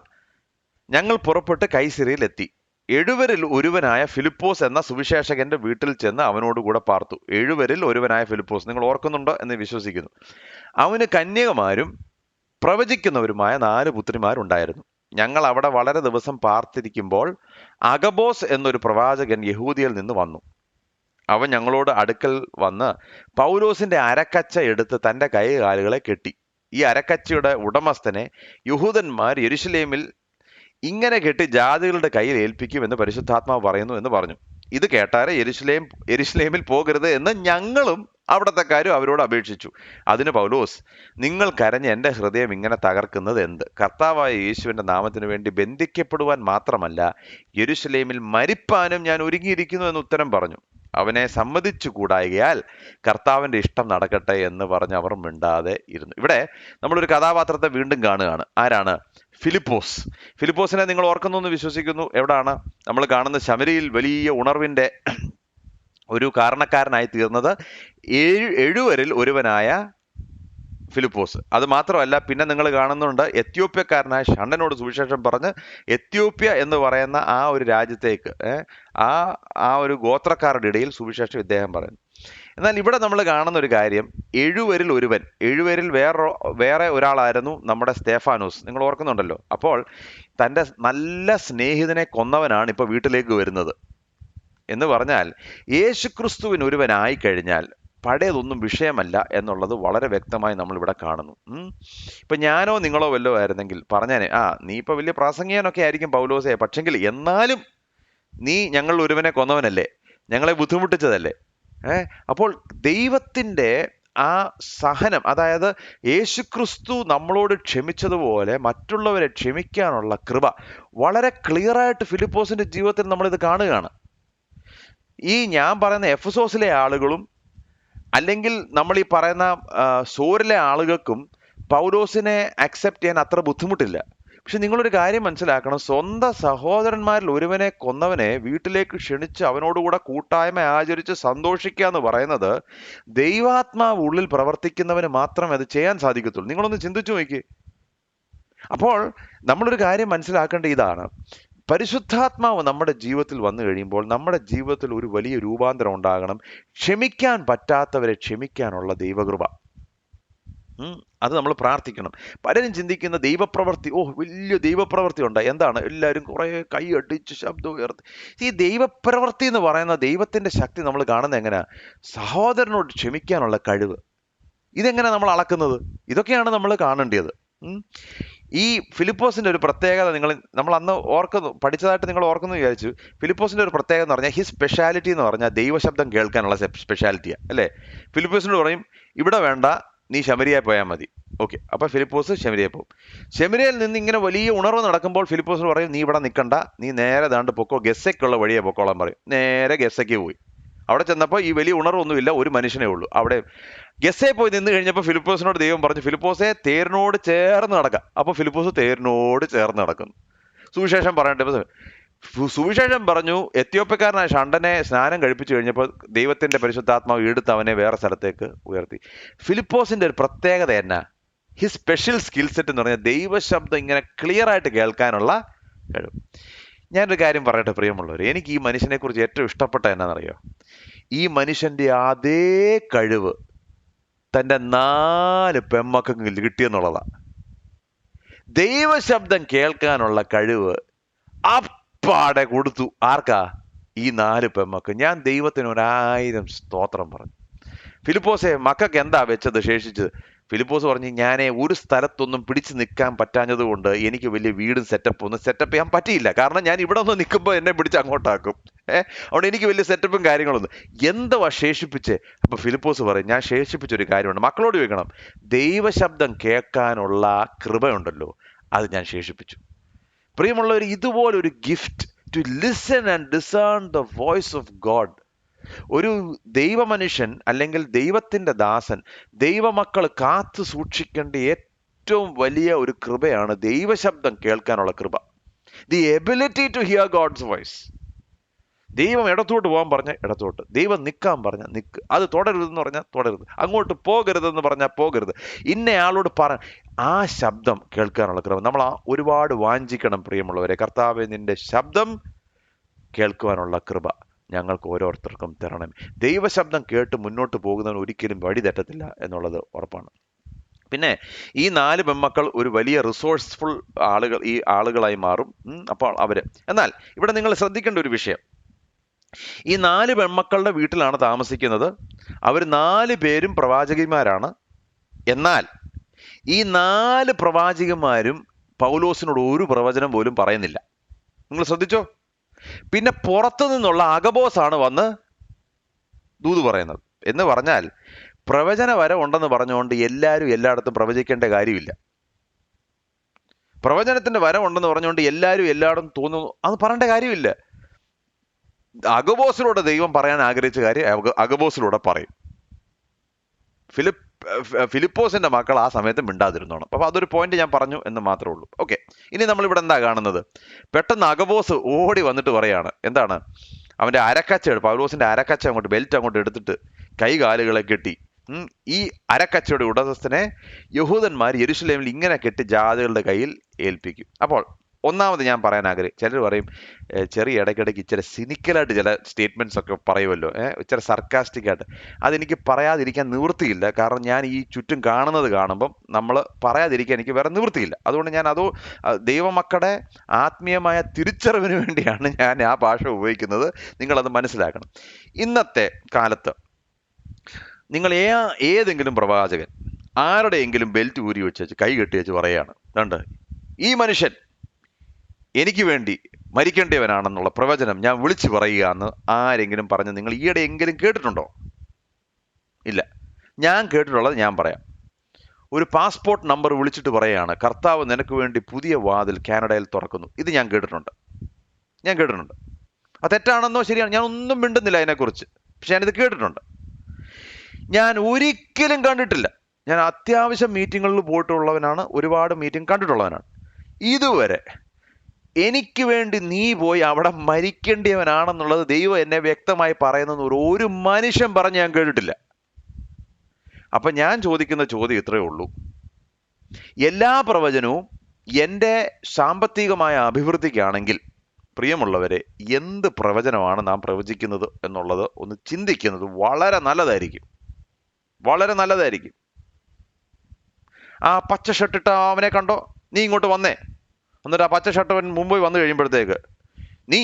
ഞങ്ങൾ പുറപ്പെട്ട് കൈസരിയിൽ എത്തി. 7-രിൽ ഒരുവനായ ഫിലിപ്പോസ് എന്ന സുവിശേഷകന്റെ വീട്ടിൽ ചെന്ന് അവനോട് കൂടെ പാർത്തു. 7-രിൽ ഒരുവനായ ഫിലിപ്പോസ്, നിങ്ങൾ ഓർക്കുന്നുണ്ടോ എന്ന് വിശ്വസിക്കുന്നു. അവന് കന്യകമാരും പ്രവചിക്കുന്നവരുമായ 4 പുത്രിമാരുണ്ടായിരുന്നു. ഞങ്ങൾ അവിടെ വളരെ ദിവസം പാർത്തിരിക്കുമ്പോൾ അഗബോസ് എന്നൊരു പ്രവാചകൻ യഹൂദിയിൽ നിന്ന് വന്നു. അവൻ ഞങ്ങളോട് അടുക്കൽ വന്ന് പൗലോസിന്റെ അരക്കച്ച എടുത്ത് തന്റെ കൈകാലുകളെ കെട്ടി. ഈ അരക്കച്ചയുടെ ഉടമസ്ഥനെ യഹൂദന്മാർ യെരുശലേമിൽ ഇങ്ങനെ കെട്ടി ജാതികളുടെ കയ്യിൽ ഏൽപ്പിക്കുമെന്ന് പരിശുദ്ധാത്മാവ് പറയുന്നു എന്ന് പറഞ്ഞു. ഇത് കേട്ടാരെ യെരുശലേമിൽ പോകരുത് എന്ന് ഞങ്ങളും അവിടത്തെക്കാരും അവരോട് അപേക്ഷിച്ചു. അതിന് പൗലോസ്, നിങ്ങൾ കരഞ്ഞ് എൻ്റെ ഹൃദയം ഇങ്ങനെ തകർക്കുന്നത് എന്ത്? കർത്താവായ യേശുവിൻ്റെ നാമത്തിന് വേണ്ടി ബന്ധിക്കപ്പെടുവാൻ മാത്രമല്ല, യെരുശലേമിൽ മരിപ്പാനും ഞാൻ ഒരുങ്ങിയിരിക്കുന്നു എന്ന് ഉത്തരം പറഞ്ഞു. അവനെ സമ്മതിച്ചു കൂടായികയാൽ കർത്താവിന്റെ ഇഷ്ടം നടക്കട്ടെ എന്ന് പറഞ്ഞ് അവർ മിണ്ടാതെ ഇരുന്നു. ഇവിടെ നമ്മളൊരു കഥാപാത്രത്തെ വീണ്ടും കാണുകയാണ്. ആരാണ്? ഫിലിപ്പോസിനെ നിങ്ങൾ ഓർക്കുന്നു എന്ന് വിശ്വസിക്കുന്നു. എവിടാണ് നമ്മൾ കാണുന്നത്? ശമരിയിൽ വലിയ ഉണർവിന്റെ ഒരു കാരണക്കാരനായി തീർന്നത് 7-രിൽ ഒരുവനായ ഫിലിപ്പോസ്. അത് മാത്രമല്ല, പിന്നെ നിങ്ങൾ കാണുന്നുണ്ട് എത്യോപ്യക്കാരനായ ഷണ്ടനോട് സുവിശേഷം പറഞ്ഞ് എത്യോപ്യ എന്ന് പറയുന്ന ആ ഒരു രാജ്യത്തേക്ക്, ആ ഒരു ഗോത്രക്കാരുടെ ഇടയിൽ സുവിശേഷം ഇദ്ദേഹം പറയുന്നു. എന്നാൽ ഇവിടെ നമ്മൾ കാണുന്ന ഒരു കാര്യം, 7-രിൽ ഒരുവൻ, 7-രിൽ വേറെ ഒരാളായിരുന്നു നമ്മുടെ സ്തേഫാനോസ്. നിങ്ങൾ ഓർക്കുന്നുണ്ടല്ലോ. അപ്പോൾ തൻ്റെ നല്ല സ്നേഹിതനെ കൊന്നവനാണ് ഇപ്പോൾ വീട്ടിലേക്ക് വരുന്നത് എന്ന് പറഞ്ഞാൽ, യേശുക്രിസ്തുവിന് ഒരുവനായി കഴിഞ്ഞാൽ പഴയതൊന്നും വിഷയമല്ല എന്നുള്ളത് വളരെ വ്യക്തമായി നമ്മളിവിടെ കാണുന്നു. ഇപ്പൊ ഞാനോ നിങ്ങളോ വല്ലോ ആയിരുന്നെങ്കിൽ പറഞ്ഞേനെ, നീ ഇപ്പൊ വലിയ പ്രാസംഗികനൊക്കെ ആയിരിക്കും പൗലോസേ, പക്ഷെങ്കിൽ എന്നാലും നീ ഞങ്ങൾ ഒരുവനെ കൊന്നവനല്ലേ, ഞങ്ങളെ ബുദ്ധിമുട്ടിച്ചതല്ലേ. അപ്പോൾ ദൈവത്തിന്റെ ആ സഹനം, അതായത് യേശുക്രിസ്തു നമ്മളോട് ക്ഷമിച്ചതുപോലെ മറ്റുള്ളവരെ ക്ഷമിക്കാനുള്ള കൃപ വളരെ ക്ലിയർ ആയിട്ട് ഫിലിപ്പോസിന്റെ ജീവിതത്തിൽ നമ്മളിത് കാണുകയാണ്. ഈ ഞാൻ പറയുന്ന എഫെസോസിലെ ആളുകളും അല്ലെങ്കിൽ നമ്മൾ ഈ പറയുന്ന സോരിലെ ആളുകൾക്കും പൗലോസിനെ അക്സെപ്റ്റ് ചെയ്യാൻ അത്ര ബുദ്ധിമുട്ടില്ല. പക്ഷെ നിങ്ങളൊരു കാര്യം മനസ്സിലാക്കണം, സ്വന്തം സഹോദരന്മാരിൽ ഒരുവനെ കൊന്നവനെ വീട്ടിലേക്ക് ക്ഷണിച്ച് അവനോടുകൂടെ കൂട്ടായ്മ ആചരിച്ച് സന്തോഷിക്കുക എന്ന് പറയുന്നത് ദൈവാത്മാവ് ഉള്ളിൽ പ്രവർത്തിക്കുന്നവന് മാത്രമേ അത് ചെയ്യാൻ സാധിക്കത്തുള്ളൂ. നിങ്ങളൊന്ന് ചിന്തിച്ചു നോക്കി. അപ്പോൾ നമ്മളൊരു കാര്യം മനസ്സിലാക്കേണ്ട ഇതാണ്, പരിശുദ്ധാത്മാവ് നമ്മുടെ ജീവിതത്തിൽ വന്നു കഴിയുമ്പോൾ നമ്മുടെ ജീവിതത്തിൽ ഒരു വലിയ രൂപാന്തരം ഉണ്ടാകണം. ക്ഷമിക്കാൻ പറ്റാത്തവരെ ക്ഷമിക്കാനുള്ള ദൈവകൃപ, അത് നമ്മൾ പ്രാർത്ഥിക്കണം. പലരും ചിന്തിക്കുന്ന ദൈവപ്രവൃത്തി, വലിയ ദൈവപ്രവൃത്തി ഉണ്ട്, എന്താണ് എല്ലാവരും കുറെ കൈ അടിച്ച് ശബ്ദം ഉയർത്തി. ഈ ദൈവപ്രവൃത്തി എന്ന് പറയുന്ന ദൈവത്തിന്റെ ശക്തി നമ്മൾ കാണുന്നത് എങ്ങനെയാ? സഹോദരനോട് ക്ഷമിക്കാനുള്ള കഴിവ്. ഇതെങ്ങനെ നമ്മൾ അളക്കുന്നത്? ഇതൊക്കെയാണ് നമ്മൾ കാണേണ്ടത്. ഈ ഫിലിപ്പോസിന്റെ ഒരു പ്രത്യേകത നമ്മൾ അന്ന് പഠിച്ചതായിട്ട് നിങ്ങൾ ഓർക്കുന്നു വിചാരിച്ചു. ഫിലിപ്പോസിന്റെ ഒരു പ്രത്യേകത എന്ന് പറഞ്ഞാൽ ഹിസ് സ്പെഷ്യാലിറ്റി എന്ന് പറഞ്ഞാൽ ദൈവശബ്ദം കേൾക്കാനുള്ള സ്പെഷ്യാലിറ്റിയാണ്, അല്ലേ? ഫിലിപ്പോസിനോട് പറയും, ഇവിടെ വേണ്ട, നീ ശമരിയ പോയാൽ മതി. ഓക്കെ, അപ്പൊ ഫിലിപ്പോസ് ശമരിയ പോകും. ശമരിയയിൽ നിന്ന് ഇങ്ങനെ വലിയ ഉണർവ് നടക്കുമ്പോൾ ഫിലിപ്പോസിന് പറയും, നീ ഇവിടെ നിൽക്കണ്ട, നീ നേരെ ദാണ്ട് പൊക്കോ, ഗസ്സയ്ക്കുള്ള വഴിയെ പൊക്കോളാൻ പറയും. നേരെ ഗസ്സയ്ക്ക് പോയി. അവിടെ ചെന്നപ്പോൾ ഈ വലിയ ഉണർവൊന്നുമില്ല, ഒരു മനുഷ്യനേ ഉള്ളൂ. അവിടെ ഗസ്സേ പോയി നിന്ന് കഴിഞ്ഞപ്പോൾ ഫിലിപ്പോസിനോട് ദൈവം പറഞ്ഞു, ഫിലിപ്പോസെ തേരിനോട് ചേർന്ന് നടക്കാം. അപ്പൊ ഫിലിപ്പോസ് തേരിനോട് ചേർന്ന് നടക്കുന്നു. സുവിശേഷം പറയട്ടെ, സുവിശേഷം പറഞ്ഞു, എത്യോപ്യക്കാരനായ ഷണ്ടനെ സ്നാനം കഴിപ്പിച്ചു കഴിഞ്ഞപ്പോൾ ദൈവത്തിന്റെ പരിശുദ്ധാത്മാവ് എടുത്ത് അവനെ വേറെ സ്ഥലത്തേക്ക് ഉയർത്തി. ഫിലിപ്പോസിന്റെ ഒരു പ്രത്യേകത എന്നാ? ഹിസ് സ്പെഷ്യൽ സ്കിൽ സെറ്റ് എന്ന് പറഞ്ഞാൽ ദൈവശബ്ദം ഇങ്ങനെ ക്ലിയർ ആയിട്ട് കേൾക്കാനുള്ള കഴിവ്. ഞാനൊരു കാര്യം പറയട്ടെ പ്രിയമുള്ളവർ, എനിക്ക് ഈ മനുഷ്യനെ കുറിച്ച് ഏറ്റവും ഇഷ്ടപ്പെട്ട എന്നാണെന്നറിയോ? ഈ മനുഷ്യന്റെ അതേ കഴിവ് തന്റെ 4 പെമ്മക്കൾക്ക് കിട്ടിയെന്നുള്ളതാ. ദൈവശബ്ദം കേൾക്കാനുള്ള കഴിവ് അപ്പാടെ കൊടുത്തു. ആർക്കാ? ഈ 4 പെമ്മക്ക്. ഞാൻ ദൈവത്തിന് 1000 സ്തോത്രം പറഞ്ഞു. ഫിലിപ്പോസെ, മക്കൾക്ക് എന്താ വെച്ചത് ശേഷിച്ചത്? ഫിലിപ്പോസ് പറഞ്ഞു, ഞാൻ ഒരു സ്ഥലത്തൊന്നും പിടിച്ചു നിൽക്കാൻ പറ്റാഞ്ഞത് കൊണ്ട് എനിക്ക് വലിയ വീടും ഒന്നും സെറ്റപ്പ് ചെയ്യാൻ പറ്റിയില്ല. കാരണം ഞാൻ ഇവിടെ ഒന്ന് നിൽക്കുമ്പോൾ എന്നെ പിടിച്ച് അങ്ങോട്ടാക്കും. അതുകൊണ്ട് എനിക്ക് വലിയ സെറ്റപ്പും കാര്യങ്ങളൊന്നും. എന്തുവാ ശേഷിപ്പിച്ച്? അപ്പൊ ഫിലിപ്പോസ് പറയും, ഞാൻ ശേഷിപ്പിച്ചൊരു കാര്യമുണ്ട്. മക്കളോട് ചോദിക്കണം, ദൈവശബ്ദം കേൾക്കാനുള്ള കൃപയുണ്ടല്ലോ, അത് ഞാൻ ശേഷിപ്പിച്ചു. പ്രിയമുള്ളവർ, ഇതുപോലൊരു gift to listen and discern the voice of God ഒരു ദൈവമനുഷ്യൻ അല്ലെങ്കിൽ ദൈവത്തിന്റെ ദാസൻ, ദൈവമക്കൾ കാത്തു സൂക്ഷിക്കേണ്ട ഏറ്റവും വലിയ ഒരു കൃപയാണ് ദൈവശബ്ദം കേൾക്കാനുള്ള കൃപ. The ability to hear God's voice. ദൈവം ഇടത്തോട്ട് പോകാൻ പറഞ്ഞ ഇടത്തോട്ട്, ദൈവം നിൽക്കാൻ പറഞ്ഞ നിൽക്ക്, അത് തുടരുതെന്ന് പറഞ്ഞാൽ തുടരുത്, അങ്ങോട്ട് പോകരുതെന്ന് പറഞ്ഞാൽ പോകരുത്. ഇന്നയാളോട് ആ ശബ്ദം കേൾക്കാനുള്ള കൃപ നമ്മൾ ഒരുപാട് വാഞ്ചിക്കണം പ്രിയമുള്ളവരെ. കർത്താവേ, നിന്റെ ശബ്ദം കേൾക്കുവാനുള്ള കൃപ ഞങ്ങൾക്ക് ഓരോരുത്തർക്കും തരണം. ദൈവശബ്ദം കേട്ട് മുന്നോട്ട് പോകുന്നവൻ ഒരിക്കലും വഴി തെറ്റത്തില്ല എന്നുള്ളത് ഉറപ്പാണ്. പിന്നെ ഈ 4 പെൺമക്കൾ ഒരു വലിയ റിസോഴ്സ്ഫുൾ ഈ ആളുകളായി മാറും. അപ്പോൾ എന്നാൽ ഇവിടെ നിങ്ങൾ ശ്രദ്ധിക്കേണ്ട ഒരു വിഷയം, ഈ 4 പെൺമക്കളുടെ വീട്ടിലാണ് താമസിക്കുന്നത്. അവർ 4 പേരും പ്രവാചകന്മാരാണ്. എന്നാൽ ഈ 4 പ്രവാചകന്മാരും പൗലോസിനോട് ഒരു പ്രവചനം പോലും പറയുന്നില്ല. നിങ്ങൾ ശ്രദ്ധിച്ചോ? പിന്നെ പുറത്തു നിന്നുള്ള അഗബോസാണ് വന്ന് ദൂത് പറയുന്നത്. എന്ന് പറഞ്ഞാൽ പ്രവചന വരം ഉണ്ടെന്ന് പറഞ്ഞുകൊണ്ട് എല്ലാവരും എല്ലായിടത്തും പ്രവചിക്കേണ്ട കാര്യമില്ല. പ്രവചനത്തിന്റെ വരം ഉണ്ടെന്ന് പറഞ്ഞുകൊണ്ട് എല്ലാവരും എല്ലായിടത്തും തോന്നുന്നു, അത് പറയേണ്ട കാര്യമില്ല. അഗബോസിലൂടെ ദൈവം പറയാൻ ആഗ്രഹിച്ച കാര്യം അഗബോസിലൂടെ പറയും. ഫിലിപ്പോസിന്റെ മക്കൾ ആ സമയത്ത് മിണ്ടാതിരുന്നോണം. അപ്പൊ അതൊരു പോയിന്റ് ഞാൻ പറഞ്ഞു എന്ന് മാത്രമേ ഉള്ളൂ. ഓക്കെ, ഇനി നമ്മൾ ഇവിടെ എന്താ കാണുന്നത്? പെട്ടെന്ന് അഗബോസ് ഓടി വന്നിട്ട് പറയാണ്, എന്താണ്? അവന്റെ അരക്കച്ച, പൗലോസിന്റെ അരക്കച്ച അങ്ങോട്ട്, ബെൽറ്റ് അങ്ങോട്ട് എടുത്തിട്ട് കൈകാലുകളെ കെട്ടി. ഈ അരക്കച്ചയുടെ ഉടമസ്ഥനെ യഹൂദന്മാർ യെരുശലേമിൽ ഇങ്ങനെ കെട്ടി ജാതികളുടെ കയ്യിൽ ഏൽപ്പിക്കും. അപ്പോൾ ഒന്നാമത് ഞാൻ പറയാൻ ചിലർ പറയും, ചെറിയ ഇടയ്ക്കിടയ്ക്ക് ഇച്ചിരി സിനിക്കലായിട്ട് ചില സ്റ്റേറ്റ്മെന്റ്സ് ഒക്കെ പറയുമല്ലോ, ഇച്ചിരി സർക്കാസ്റ്റിക് ആയിട്ട്. അതെനിക്ക് പറയാതിരിക്കാൻ നിവൃത്തിയില്ല. കാരണം ഞാൻ ഈ ചുറ്റും കാണുന്നത് കാണുമ്പം നമ്മൾ പറയാതിരിക്കാൻ എനിക്ക് വേറെ നിവൃത്തിയില്ല. അതുകൊണ്ട് ഞാൻ ദൈവമക്കളുടെ ആത്മീയമായ തിരിച്ചറിവിന് വേണ്ടിയാണ് ഞാൻ ആ ഭാഷ ഉപയോഗിക്കുന്നത്. നിങ്ങളത് മനസ്സിലാക്കണം. ഇന്നത്തെ കാലത്ത് നിങ്ങൾ ഏതെങ്കിലും പ്രവാചകൻ ആരുടെയെങ്കിലും ബെൽറ്റ് ഊരി വെച്ച് കൈ കെട്ടി വെച്ച് പറയുകയാണ്, കണ്ട് ഈ മനുഷ്യൻ എനിക്ക് വേണ്ടി മരിക്കേണ്ടവനാണെന്നുള്ള പ്രവചനം ഞാൻ വിളിച്ചു പറയുക എന്ന് ആരെങ്കിലും പറഞ്ഞ് നിങ്ങൾ ഈയിടെ എങ്കിലും കേട്ടിട്ടുണ്ടോ? ഇല്ല. ഞാൻ കേട്ടിട്ടുള്ളത് ഞാൻ പറയാം. ഒരു പാസ്പോർട്ട് നമ്പർ വിളിച്ചിട്ട് പറയുകയാണ്, കർത്താവ് നിനക്ക് വേണ്ടി പുതിയ വാതിൽ കാനഡയിൽ തുറക്കുന്നു. ഇത് ഞാൻ കേട്ടിട്ടുണ്ട്. അത് തെറ്റാണെന്നോ ശരിയാണ്, ഞാൻ ഒന്നും മിണ്ടുന്നില്ല അതിനെക്കുറിച്ച്. പക്ഷെ ഞാനിത് കേട്ടിട്ടുണ്ട്. ഞാൻ ഒരിക്കലും കണ്ടിട്ടില്ല. ഞാൻ അത്യാവശ്യം മീറ്റിങ്ങുകളിൽ പോയിട്ടുള്ളവനാണ്, ഒരുപാട് മീറ്റിംഗ് കണ്ടിട്ടുള്ളവനാണ്. ഇതുവരെ എനിക്ക് വേണ്ടി നീ പോയി അവിടെ മരിക്കേണ്ടിയവനാണെന്നുള്ളത് ദൈവം എന്നെ വ്യക്തമായി പറയുന്നത് ഒരു മനുഷ്യൻ പറഞ്ഞ് ഞാൻ കേട്ടിട്ടില്ല. അപ്പൊ ഞാൻ ചോദിക്കുന്ന ചോദ്യം ഇത്രയേ ഉള്ളൂ. എല്ലാ പ്രവചനവും എൻ്റെ സാമ്പത്തികമായ അഭിവൃദ്ധിക്കാണെങ്കിൽ, പ്രിയമുള്ളവരെ, എന്ത് പ്രവചനമാണ് നാം പ്രവചിക്കുന്നത് എന്നുള്ളത് ഒന്ന് ചിന്തിക്കുന്നത് വളരെ നല്ലതായിരിക്കും. ആ പച്ച ഷർട്ടിട്ട അവനെ കണ്ടോ, നീ ഇങ്ങോട്ട് വന്നേ. എന്നിട്ട് ആ പച്ച ഷർട്ടവൻ മുംബൈ വന്നു കഴിയുമ്പോഴത്തേക്ക്, നീ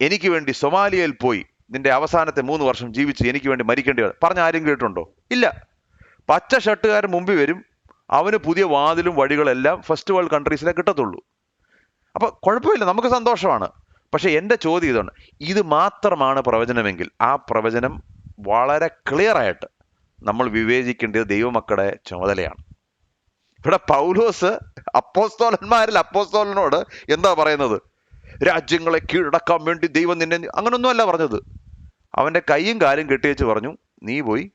എനിക്ക് വേണ്ടി സൊമാലിയയിൽ പോയി നിന്റെ അവസാനത്തെ 3 വർഷം ജീവിച്ച് എനിക്ക് വേണ്ടി മരിക്കേണ്ടി പറഞ്ഞ ആരും കേട്ടിട്ടുണ്ടോ? ഇല്ല. പച്ച ഷർട്ടുകാരൻ മുമ്പിൽ വരും, അവന് പുതിയ വാതിലും വഴികളെല്ലാം ഫസ്റ്റ് വേൾഡ് കൺട്രീസിലെ കിട്ടത്തുള്ളൂ. അപ്പൊ കുഴപ്പമില്ല, നമുക്ക് സന്തോഷമാണ്. പക്ഷെ എൻ്റെ ചോദ്യം ഇതാണ്, ഇത് മാത്രമാണ് പ്രവചനമെങ്കിൽ ആ പ്രവചനം വളരെ ക്ലിയർ ആയിട്ട് നമ്മൾ വിവേചിക്കേണ്ടത് ദൈവമക്കളുടെ ചുമതലയാണ്. ഇവിടെ പൗലോസ് അപ്പോസ്തലന്മാരിൽ അപ്പോസ്തലനോട് എന്താ പറയുന്നത്? രാജ്യങ്ങളെ കീഴടക്കാൻ വേണ്ടി ദൈവം നിന്നെ, അങ്ങനൊന്നുമല്ല പറഞ്ഞത്. അവൻ്റെ കൈയും കാലും കെട്ടിവെച്ച് പറഞ്ഞു, നീ പോയി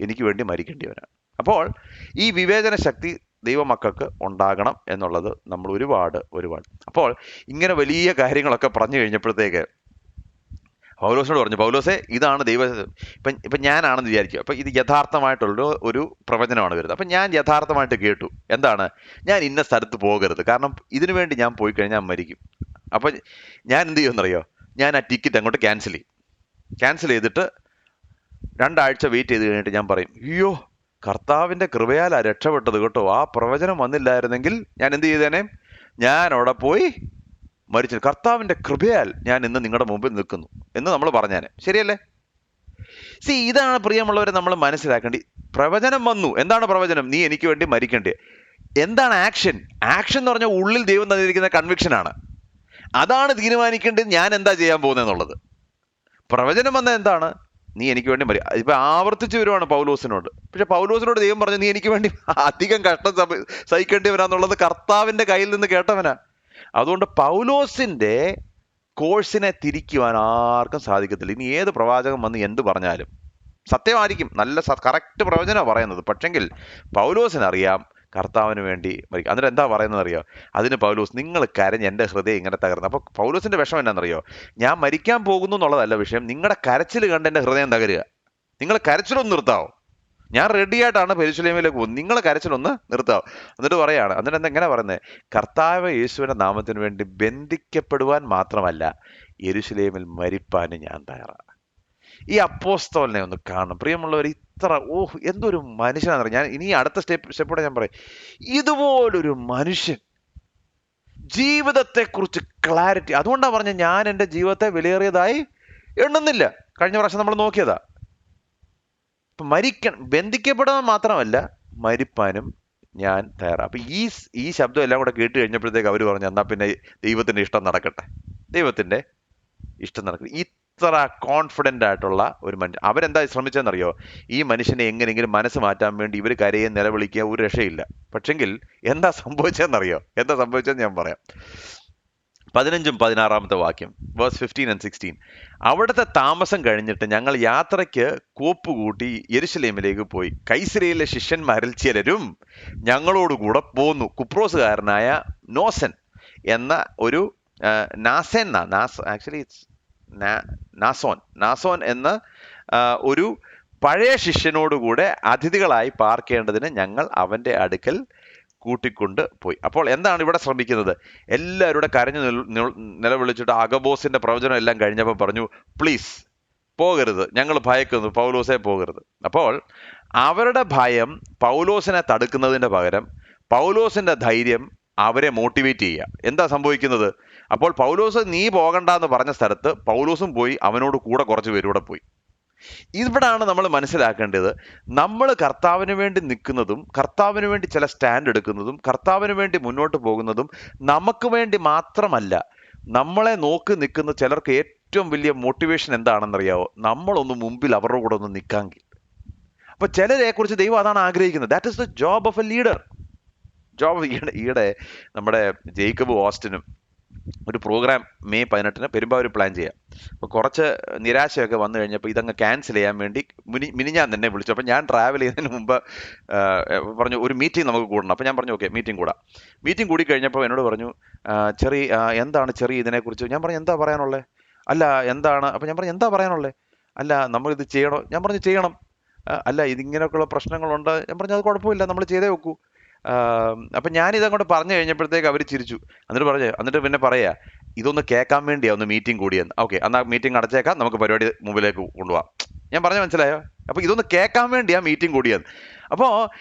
എനിക്ക് വേണ്ടി മരിക്കേണ്ടിയവനാണ്. അപ്പോൾ ഈ വിവേചന ശക്തി ദൈവമക്കൾക്ക് ഉണ്ടാകണം എന്നുള്ളത് നമ്മൾ ഒരുപാട്. അപ്പോൾ ഇങ്ങനെ വലിയ കാര്യങ്ങളൊക്കെ പറഞ്ഞു കഴിഞ്ഞപ്പോഴത്തേക്ക് പൗലോസിനോട് പറഞ്ഞു, പൗലോസേ, ഇതാണ് ഇപ്പം ഞാനാണെന്ന് വിചാരിക്കുക. അപ്പം ഇത് യഥാർത്ഥമായിട്ടുള്ള ഒരു പ്രവചനമാണ് വരുന്നത്. അപ്പം ഞാൻ യഥാർത്ഥമായിട്ട് കേട്ടു. എന്താണ്? ഞാൻ ഇന്ന സ്ഥലത്ത് പോകരുത്, കാരണം ഇതിനു വേണ്ടി ഞാൻ പോയി കഴിഞ്ഞാൽ മരിക്കും. അപ്പം ഞാൻ എന്ത് ചെയ്യുമെന്നറിയോ? ഞാൻ ആ ടിക്കറ്റ് അങ്ങോട്ട് ക്യാൻസൽ ചെയ്തിട്ട് 2 ആഴ്ച വെയിറ്റ് ചെയ്ത് കഴിഞ്ഞിട്ട് ഞാൻ പറയും, അയ്യോ, കർത്താവിൻ്റെ കൃപയാലാ രക്ഷപ്പെട്ടത് കേട്ടോ, ആ പ്രവചനം വന്നില്ലായിരുന്നെങ്കിൽ ഞാൻ എന്ത് ചെയ്തേനെ? ഞാൻ അവിടെ പോയി മരിച്ചു. കർത്താവിൻ്റെ കൃപയാൽ ഞാൻ ഇന്ന് നിങ്ങളുടെ മുമ്പിൽ നിൽക്കുന്നു എന്ന് നമ്മൾ പറഞ്ഞേനെ. ശരിയല്ലേ? ഇതാണ് പ്രിയമുള്ളവരെ നമ്മൾ മനസ്സിലാക്കേണ്ടി. പ്രവചനം വന്നു. എന്താണ് പ്രവചനം? നീ എനിക്ക് വേണ്ടി മരിക്കേണ്ടേ. എന്താണ് ആക്ഷൻ എന്ന് പറഞ്ഞാൽ ഉള്ളിൽ ദൈവം തന്നിരിക്കുന്ന കൺവിക്ഷനാണ്. അതാണ് തീരുമാനിക്കേണ്ടത് ഞാൻ എന്താ ചെയ്യാൻ പോകുന്നതെന്നുള്ളത്. പ്രവചനം വന്ന എന്താണ്? നീ എനിക്ക് വേണ്ടി ഇപ്പൊ ആവർത്തിച്ച് വരുവാണ് പൗലോസിനോട്. പക്ഷെ പൗലോസിനോട് ദൈവം പറഞ്ഞു, നീ എനിക്ക് വേണ്ടി അധികം കഷ്ടം സഹിക്കേണ്ടി വരാന്നുള്ളത് കർത്താവിന്റെ കയ്യിൽ നിന്ന് കേട്ടവനാ. അതുകൊണ്ട് പൗലോസിന്റെ കോഴ്സിനെ തിരിക്കുവാൻ ആർക്കും സാധിക്കത്തില്ല. ഇനി ഏത് പ്രവാചകൻ വന്ന് എന്ത് പറഞ്ഞാലും സത്യമായിരിക്കും, നല്ല കറക്റ്റ് പ്രവചനമാണ് പറയുന്നത്. പക്ഷെങ്കിൽ പൗലോസിനറിയാം കർത്താവിന് വേണ്ടി മരിക്കും. എന്നിട്ട് എന്താ പറയുന്നത് അറിയോ? അതിന് പൗലോസ്, നിങ്ങൾ കരഞ്ഞ് എൻ്റെ ഹൃദയം ഇങ്ങനെ തകർന്നു. അപ്പോൾ പൗലോസിന്റെ വിഷമം എന്നാണെന്നറിയോ? ഞാൻ മരിക്കാൻ പോകുന്നു എന്നുള്ളതല്ല വിഷയം, നിങ്ങളുടെ കരച്ചിൽ കണ്ട് എൻ്റെ ഹൃദയം തകരുക. നിങ്ങൾ കരച്ചിലൊന്ന് നിർത്താവോ? ഞാൻ റെഡി ആയിട്ടാണ് യെരൂശലേമിലേക്ക് പോകുന്നത്, നിങ്ങൾ കരച്ചിലൊന്ന് നിർത്താവോ? എന്നിട്ട് പറയാണ്, എന്നിട്ട് എങ്ങനെ പറയുന്നത്? കർത്താവ് യേശുവിന്റെ നാമത്തിന് വേണ്ടി ബന്ധിക്കപ്പെടുവാൻ മാത്രമല്ല, യെരൂശലേമിൽ മരിപ്പാനും ഞാൻ തയ്യാറാണ്. ഈ അപ്പോസ്തലനെ ഒന്ന് കാണണം പ്രിയമുള്ളവർ. എന്തൊരു മനുഷ്യനാണെന്ന്. ഞാൻ ഇനി അടുത്ത സ്റ്റെപ്പോടെ ഞാൻ പറയും, ഇതുപോലൊരു മനുഷ്യൻ, ജീവിതത്തെക്കുറിച്ച് ക്ലാരിറ്റി. അതുകൊണ്ടാണ് പറഞ്ഞ, ഞാൻ എൻ്റെ ജീവിതത്തെ വിലയേറിയതായി എണ്ണുന്നില്ല. കഴിഞ്ഞ പ്രാവശ്യം നമ്മൾ നോക്കിയതാ. ബന്ധിക്കപ്പെടാൻ മാത്രമല്ല, മരിപ്പാനും ഞാൻ തയ്യാറാണ്. അപ്പൊ ഈ ശബ്ദം എല്ലാം കൂടെ കേട്ട് കഴിഞ്ഞപ്പോഴത്തേക്ക് അവർ പറഞ്ഞു, എന്നാ പിന്നെ ദൈവത്തിന്റെ ഇഷ്ടം നടക്കട്ടെ. ഇത്ര കോൺഫിഡന്റ് ആയിട്ടുള്ള ഒരു മനുഷ്യൻ. അവരെന്താ ശ്രമിച്ചെന്നറിയോ? ഈ മനുഷ്യനെ എങ്ങനെയെങ്കിലും മനസ്സ് മാറ്റാൻ വേണ്ടി ഇവർ കരയെ നിലവിളിക്കുക, ഒരു രക്ഷയില്ല. പക്ഷെങ്കിൽ എന്താ സംഭവിച്ചതെന്ന് ഞാൻ പറയാം. 15-16 വാക്യം, വേഴ്സ് 15 and 16. അവിടുത്തെ താമസം കഴിഞ്ഞിട്ട് ഞങ്ങൾ യാത്രയ്ക്ക് കോപ്പുകൂട്ടി യെരൂശലേമിലേക്ക് പോയി. കൈസരയിലെ ശിഷ്യന്മാരിൽ ചിലരും ഞങ്ങളോടുകൂടെ പോന്നു. കുപ്രോസുകാരനായ നോസൻ എന്ന ഒരു നാസോൻ എന്ന ഒരു പഴയ ശിഷ്യനോടുകൂടെ അതിഥികളായി പാർക്കേണ്ടതിന് ഞങ്ങൾ അവന്റെ അടുക്കൽ കൂട്ടിക്കൊണ്ട് പോയി. അപ്പോൾ എന്താണ് ഇവിടെ ശ്രമിക്കുന്നത്? എല്ലാവരുടെ കരഞ്ഞു നിലവിളിച്ചിട്ട് അഗബോസിന്റെ പ്രവചനം എല്ലാം കഴിഞ്ഞപ്പോൾ പറഞ്ഞു, പ്ലീസ് പോകരുത്, ഞങ്ങൾ ഭയക്കുന്നു, പൗലോസെ പോകരുത്. അപ്പോൾ അവരുടെ ഭയം പൗലോസിനെ തടുക്കുന്നതിന്റെ പകരം പൗലോസിന്റെ ധൈര്യം അവരെ മോട്ടിവേറ്റ് ചെയ്യുക. എന്താ സംഭവിക്കുന്നത്? അപ്പോൾ പൗലോസ് നീ പോകണ്ടെന്ന് പറഞ്ഞ സ്ഥലത്ത് പൗലോസും പോയി, അവനോട് കൂടെ കുറച്ച് പേരൂടെ പോയി. ഇവിടാണ് നമ്മൾ മനസ്സിലാക്കേണ്ടത്, നമ്മൾ കർത്താവിന് വേണ്ടി നിൽക്കുന്നതും കർത്താവിന് വേണ്ടി ചില സ്റ്റാൻഡ് എടുക്കുന്നതും കർത്താവിന് വേണ്ടി മുന്നോട്ട് പോകുന്നതും നമുക്ക് വേണ്ടി മാത്രമല്ല, നമ്മളെ നോക്കി നിൽക്കുന്ന ചിലർക്ക് ഏറ്റവും വലിയ മോട്ടിവേഷൻ എന്താണെന്നറിയാവോ? നമ്മളൊന്ന് മുമ്പിൽ അവരുടെ കൂടെ ഒന്ന് നിൽക്കാമെങ്കിൽ. അപ്പൊ ചിലരെ കുറിച്ച് ദൈവം അതാണ് ആഗ്രഹിക്കുന്നത്. That is the job of A leader. ഈയിടെ നമ്മുടെ ജേക്കബ് ഓസ്റ്റിനും ഒരു പ്രോഗ്രാം മെയ് 18 പെരുമ്പാവൂർ പ്ലാൻ ചെയ്യാം. അപ്പോൾ കുറച്ച് നിരാശയൊക്കെ വന്നു കഴിഞ്ഞപ്പോൾ ഇതങ്ങ് ക്യാൻസൽ ചെയ്യാൻ വേണ്ടി മിനിഞ്ഞാൻ തന്നെ വിളിച്ചു. അപ്പോൾ ഞാൻ ട്രാവൽ ചെയ്യുന്നതിന് മുമ്പ് പറഞ്ഞു ഒരു മീറ്റിംഗ് നമുക്ക് കൂടണം. അപ്പോൾ ഞാൻ പറഞ്ഞു ഓക്കെ മീറ്റിംഗ് കൂടാം. മീറ്റിംഗ് കൂടി കഴിഞ്ഞപ്പോൾ എന്നോട് പറഞ്ഞു എന്താണ് ചെറിയ ഇതിനെക്കുറിച്ച്. ഞാൻ പറഞ്ഞു എന്താ പറയാനുള്ളത്? അല്ല എന്താണ്? അപ്പോൾ ഞാൻ പറഞ്ഞു എന്താ പറയാനുള്ളത്? അല്ല നമ്മളിത് ചെയ്യണോ? ഞാൻ പറഞ്ഞു ചെയ്യണം. അല്ല ഇതിങ്ങനെയൊക്കെയുള്ള പ്രശ്നങ്ങളുണ്ട്. ഞാൻ പറഞ്ഞു അത് കുഴപ്പമില്ല, നമ്മൾ ചെയ്തേ വെക്കൂ. അപ്പം ഞാനിതങ്ങോട്ട് പറഞ്ഞു കഴിഞ്ഞപ്പോഴത്തേക്ക് അവർ ചിരിച്ചു. എന്നിട്ട് പിന്നെ പറയാ ഇതൊന്ന് കേൾക്കാൻ വേണ്ടിയാ ഒന്ന് മീറ്റിംഗ് കൂടിയെന്ന്. ഓക്കെ എന്നാൽ മീറ്റിംഗ് അടച്ചേക്കാം, നമുക്ക് പരിപാടി മുമ്പിലേക്ക് കൊണ്ടുപോകാം. ഞാൻ പറഞ്ഞ മനസ്സിലായോ? അപ്പോൾ ഇതൊന്ന് കേൾക്കാൻ വേണ്ടിയാ മീറ്റിംഗ് കൂടിയെന്ന്. അപ്പോൾ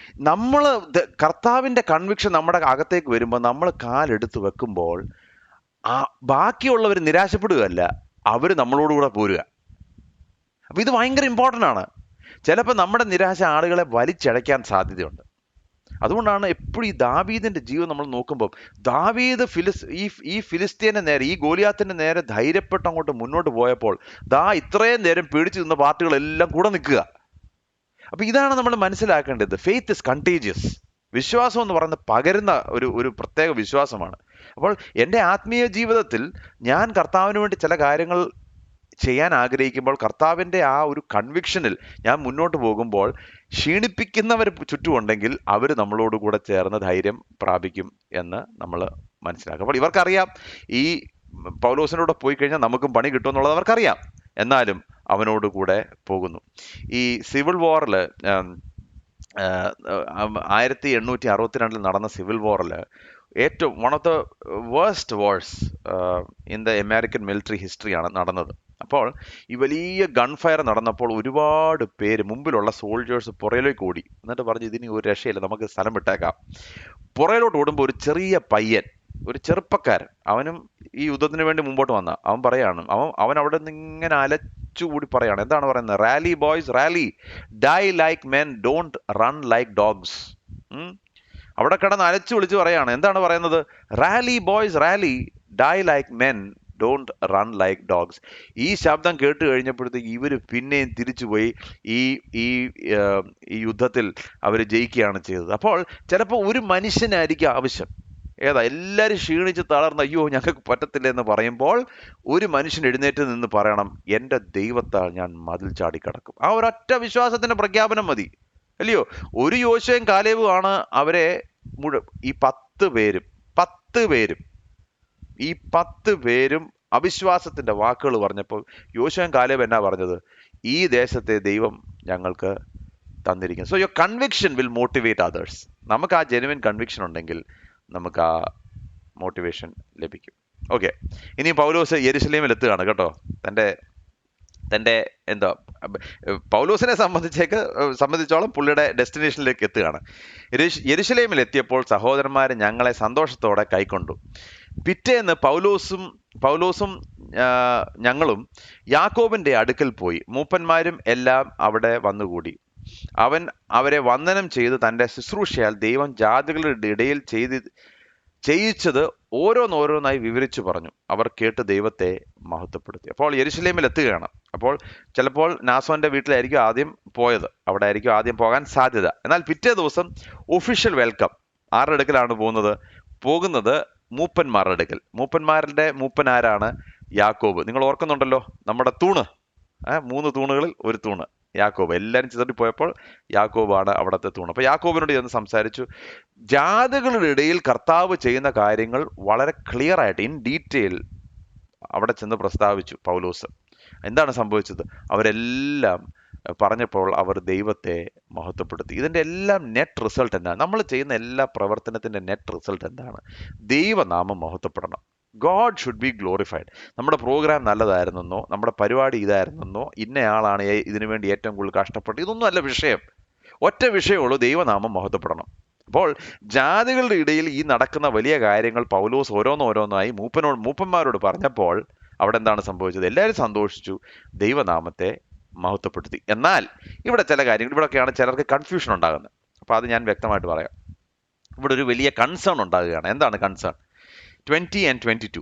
നമ്മൾ കർത്താവിൻ്റെ കൺവിക്ഷൻ നമ്മുടെ അകത്തേക്ക് വരുമ്പോൾ നമ്മൾ കാലെടുത്ത് വെക്കുമ്പോൾ ബാക്കിയുള്ളവർ നിരാശപ്പെടുകയല്ല, അവർ നമ്മളോടുകൂടെ പോരുക. അപ്പോൾ ഇത് ഭയങ്കര ഇമ്പോർട്ടൻ്റ് ആണ്. ചിലപ്പോൾ നമ്മുടെ നിരാശ ആളുകളെ വലിച്ചഴയ്ക്കാൻ സാധ്യതയുണ്ട്. അതുകൊണ്ടാണ് എപ്പോഴും ഈ ദാവീദിന്റെ ജീവൻ നമ്മൾ നോക്കുമ്പോൾ ദാവീദ് ഈ ഫിലിസ്തീന്റെ നേരെ, ഈ ഗോലിയാത്തിന്റെ നേരെ ധൈര്യപ്പെട്ട് അങ്ങോട്ട് മുന്നോട്ട് പോയപ്പോൾ ഇത്രയും നേരം പേടിച്ചു നിന്ന പാർട്ടികളെല്ലാം കൂടെ നിൽക്കുക. അപ്പൊ ഇതാണ് നമ്മൾ മനസ്സിലാക്കേണ്ടത്. Faith is contagious. വിശ്വാസം എന്ന് പറയുന്നത് പകരുന്ന ഒരു പ്രത്യേക വിശ്വാസമാണ്. അപ്പോൾ എൻ്റെ ആത്മീയ ജീവിതത്തിൽ ഞാൻ കർത്താവിന് വേണ്ടി ചില കാര്യങ്ങൾ ചെയ്യാൻ ആഗ്രഹിക്കുമ്പോൾ കർത്താവിൻ്റെ ആ ഒരു കൺവിക്ഷനിൽ ഞാൻ മുന്നോട്ട് പോകുമ്പോൾ ക്ഷീണിപ്പിക്കുന്നവർ ചുറ്റുമുണ്ടെങ്കിൽ അവർ നമ്മളോട് കൂടെ ചേർന്ന് ധൈര്യം പ്രാപിക്കും എന്ന് നമ്മൾ മനസ്സിലാക്കും. അപ്പോൾ ഇവർക്കറിയാം ഈ പൗലോസിനോട് പോയി കഴിഞ്ഞാൽ നമുക്കും പണി കിട്ടുമെന്നുള്ളത് അവർക്കറിയാം. എന്നാലും അവനോട് കൂടെ പോകുന്നു. ഈ സിവിൽ വാറിൽ 1862 നടന്ന സിവിൽ വാറിൽ ഏറ്റവും one of the worst wars in the American military ഹിസ്റ്ററിയാണ് നടന്നത്. അപ്പോൾ ഈ വലിയ ഗൺ ഫയർ നടന്നപ്പോൾ ഒരുപാട് പേര്, മുമ്പിലുള്ള സോൾജേഴ്സ് പുറയിലേക്ക് ഓടി. എന്നിട്ട് പറഞ്ഞു ഇതിന് ഒരു രക്ഷയില്ല, നമുക്ക് സ്ഥലം വിട്ടേക്കാം. പുറയിലോട്ട് ഓടുമ്പോൾ ഒരു ചെറിയ പയ്യൻ, ഒരു ചെറുപ്പക്കാരൻ, അവനും ഈ യുദ്ധത്തിന് വേണ്ടി മുമ്പോട്ട് വന്ന അവൻ പറയാണ്, അവൻ അവിടെ നിന്ന് ഇങ്ങനെ അലച്ചുകൂടി പറയാണ്. എന്താണ് പറയുന്നത്? Rally boys rally, die like men, don't run like dogs. അവിടെ കിടന്ന് അലച്ചു വിളിച്ച് പറയാണ്. എന്താണ് പറയുന്നത്? Rally boys rally, die like men, don't run like dogs. ഈ ശബ്ദം കേട്ട് കഴിഞ്ഞപ്പോഴത്തേക്ക് ഇവർ പിന്നെയും തിരിച്ചുപോയി ഈ യുദ്ധത്തിൽ അവർ ജയിക്കുകയാണ് ചെയ്തത്. അപ്പോൾ ചിലപ്പോൾ ഒരു മനുഷ്യനായിരിക്കും ആവശ്യം. എല്ലാവരും ക്ഷീണിച്ച് തളർന്ന് അയ്യോ ഞങ്ങൾക്ക് പറ്റത്തില്ല എന്ന് പറയുമ്പോൾ ഒരു മനുഷ്യൻ എഴുന്നേറ്റ് നിന്ന് പറയണം, എൻ്റെ ദൈവത്താൽ ഞാൻ മതിൽ ചാടിക്കടക്കും. ആ ഒരൊറ്റ വിശ്വാസത്തിന്റെ പ്രഖ്യാപനം മതി, അല്ലയോ? ഒരു യോശുവയും കാലേബും ആണ് അവരെ ഈ 10 പേരും അവിശ്വാസത്തിന്റെ വാക്കുകൾ പറഞ്ഞപ്പോൾ യോശുവയും കാലേബും എന്നാ പറഞ്ഞത്? ഈ ദേശത്തെ ദൈവം ഞങ്ങൾക്ക് തന്നിരിക്കുന്നു. So your conviction will motivate others. നമുക്ക് ആ ജെനുവിൻ കൺവിക്ഷൻ ഉണ്ടെങ്കിൽ നമുക്ക് ആ മോട്ടിവേഷൻ ലഭിക്കും. ഓക്കെ, ഇനി പൗലോസ് യെരുശലേമിൽ എത്തുകയാണ് കേട്ടോ. തൻ്റെ എന്താ പൗലോസിനെ സംബന്ധിച്ചോളം പുള്ളിയുടെ ഡെസ്റ്റിനേഷനിലേക്ക് എത്തുകയാണ്. യെരുശലേമിൽ എത്തിയപ്പോൾ സഹോദരന്മാർ ഞങ്ങളെ സന്തോഷത്തോടെ കൈക്കൊണ്ടു. പിറ്റേന്ന് പൗലോസും ഞങ്ങളും യാക്കോബിന്റെ അടുക്കൽ പോയി. മൂപ്പന്മാരും എല്ലാം അവിടെ വന്നുകൂടി. അവൻ അവരെ വന്ദനം ചെയ്ത് തൻ്റെ ശുശ്രൂഷയാൽ ദൈവം ജാതികളുടെ ഇടയിൽ ചെയ്യിച്ചത് ഓരോന്നോരോന്നായി വിവരിച്ചു പറഞ്ഞു. അവർ കേട്ട് ദൈവത്തെ മഹത്വപ്പെടുത്തി. അപ്പോൾ യെരുശലേമിൽ എത്തുകയാണ്. അപ്പോൾ ചിലപ്പോൾ നാസോന്റെ വീട്ടിലായിരിക്കും ആദ്യം പോയത്, അവിടെ ആയിരിക്കും ആദ്യം പോകാൻ സാധ്യത. എന്നാൽ പിറ്റേ ദിവസം ഒഫീഷ്യൽ വെൽക്കം. ആരുടെ അടുക്കലാണ് പോകുന്നത്? മൂപ്പന്മാരുടെ അടുക്കൽ. മൂപ്പന്മാരുടെ മൂപ്പൻ ആരാണ്? യാക്കോബ്. നിങ്ങൾ ഓർക്കുന്നുണ്ടല്ലോ, നമ്മുടെ തൂണ്, 3 തൂണുകളിൽ ഒരു തൂണ് യാക്കോബ്. എല്ലാവരും ചിതറിപ്പോയപ്പോൾ യാക്കോബാണ് അവിടുത്തെ തൂണ്. അപ്പോൾ യാക്കോബിനോട് ചെന്ന് സംസാരിച്ചു. ജാതികളുടെ ഇടയിൽ കർത്താവ് ചെയ്യുന്ന കാര്യങ്ങൾ വളരെ ക്ലിയർ ആയിട്ട് ഇൻ ഡീറ്റെയിൽ അവിടെ ചെന്ന് പ്രസ്താവിച്ചു പൗലോസ്. എന്താണ് സംഭവിച്ചത്? അവരെല്ലാം പറഞ്ഞപ്പോൾ അവർ ദൈവത്തെ മഹത്വപ്പെടുത്തി. ഇതിൻ്റെ എല്ലാം നെറ്റ് റിസൾട്ട് എന്താണ്? നമ്മൾ ചെയ്യുന്ന എല്ലാ പ്രവർത്തനത്തിൻ്റെ നെറ്റ് റിസൾട്ട് എന്താണ്? ദൈവനാമം മഹത്വപ്പെടണം. God should be glorified. നമ്മുടെ പ്രോഗ്രാം നല്ലതായിരുന്നെന്നോ, നമ്മുടെ പരിപാടി ഇതായിരുന്നെന്നോ, ഇന്നയാളാണ് ഇതിനു വേണ്ടി ഏറ്റവും കൂടുതൽ കഷ്ടപ്പെട്ടു, ഇതൊന്നും അല്ല വിഷയം. ഒറ്റ വിഷയമുള്ളൂ, ദൈവനാമം മഹത്വപ്പെടണം. അപ്പോൾ ജാതികളുടെ ഇടയിൽ ഈ നടക്കുന്ന വലിയ കാര്യങ്ങൾ പൗലോസ് ഓരോന്നോരോന്നായി മൂപ്പന്മാരോട് പറഞ്ഞപ്പോൾ അവിടെ എന്താണ് സംഭവിച്ചത്? എല്ലാവരും സന്തോഷിച്ചു, ദൈവനാമത്തെ മഹത്വപ്പെടുത്തി. എന്നാൽ ഇവിടെ ചില കാര്യങ്ങൾ, ഇവിടെയൊക്കെയാണ് ചിലർക്ക് കൺഫ്യൂഷൻ ഉണ്ടാകുന്നത്. അപ്പോൾ അത് ഞാൻ വ്യക്തമായിട്ട് പറയാം. ഇവിടെ ഒരു വലിയ കൺസേൺ ഉണ്ടാകുകയാണ്. എന്താണ് കൺസേൺ? 20 and 22.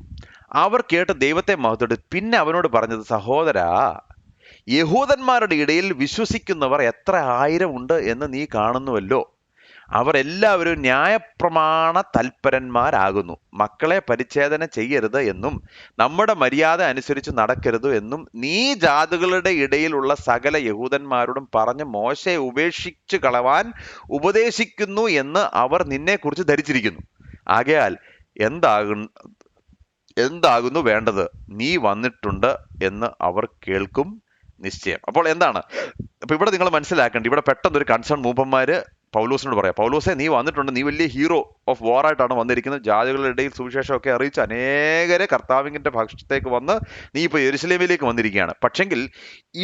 അവർ കേട്ട് ദൈവത്തെ മഹത്വപ്പെടുത്തി. പിന്നെ അവനോട് പറഞ്ഞത്, സഹോദരാ, യഹൂദന്മാരുടെ ഇടയിൽ വിശ്വസിക്കുന്നവർ എത്ര ആയിരം ഉണ്ട് എന്ന് നീ കാണുന്നുവല്ലോ. അവർ എല്ലാവരും ന്യായപ്രമാണ തൽപരന്മാരാകുന്നു. മക്കളെ പരിച്ഛേദന ചെയ്യരുത് എന്നും നമ്മുടെ മര്യാദ അനുസരിച്ച് നടക്കരുത് എന്നും നീ ജാതികളുടെ ഇടയിലുള്ള സകല യഹൂദന്മാരോടും പറഞ്ഞ് മോശയെ ഉപേക്ഷിച്ച് കളവാൻ ഉപദേശിക്കുന്നു എന്ന് അവർ നിന്നെക്കുറിച്ച് ധരിച്ചിരിക്കുന്നു. ആകയാൽ എന്താകുന്നു വേണ്ടത്? നീ വന്നിട്ടുണ്ട് എന്ന് അവർ കേൾക്കും നിശ്ചയം. അപ്പോൾ എന്താണ്? അപ്പൊ ഇവിടെ നിങ്ങൾ മനസ്സിലാക്കേണ്ടത്, ഇവിടെ പെട്ടെന്ന് ഒരു കൺസേൺ മൂപ്പന്മാര് പൗലോസിനോട് പറയാം, പൗലോസെ നീ വന്നിട്ടുണ്ട്, നീ വലിയ ഹീറോ ഓഫ് വാർ ആയിട്ടാണ് വന്നിരിക്കുന്നത്, ജാതികളുടെ ഇടയിൽ സുവിശേഷമൊക്കെ അറിയിച്ച് അനേകരെ കർത്താവിന്റെ പക്ഷത്തേക്ക് വന്ന് നീ ഇപ്പൊ യെരുശലേമിലേക്ക് വന്നിരിക്കുകയാണ്. പക്ഷെങ്കിൽ